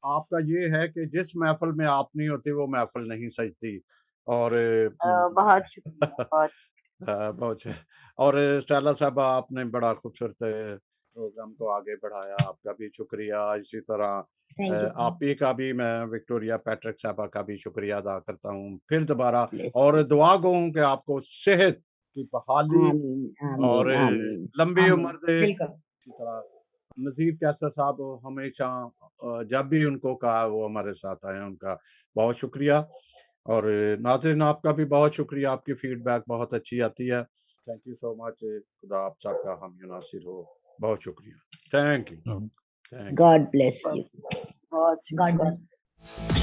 आपका ये है कि जिस महफ़िल में आप नहीं होती, वो महफ़िल नहीं सजती और बहुत शुक्रिया, बहुत बहुत और स्टेला साहबा आपने बड़ा खूबसूरत प्रोग्राम को आगे बढ़ाया, आपका भी शुक्रिया। इसी तरह थैंक यू सर। आप ही का भी मैं विक्टोरिया पैट्रिक साहबा का भी शुक्रिया अदा करता हूँ। फिर दोबारा ब्लेस और यू। दुआ गो हूँ कि आपको सेहत की बहाली आमीन, और आमीन, आमीन। लंबी आमीन, उम्र दे। बिल्कुल। इसी तरह नज़ीर कैसर साहब हमेशा जब भी उनको कहा वो हमारे साथ आए हैं, उनका बहुत शुक्रिया और नाज़रीन आपका भी बहुत शुक्रिया, आपकी फीडबैक बहुत अच्छी आती है। Thank you so much. खुदा आप सबका हामी नासिर हो। बहुत शुक्रिया। Thank you, thank you. God bless you. बहुत गॉड शुक्रिया। ब्लेस।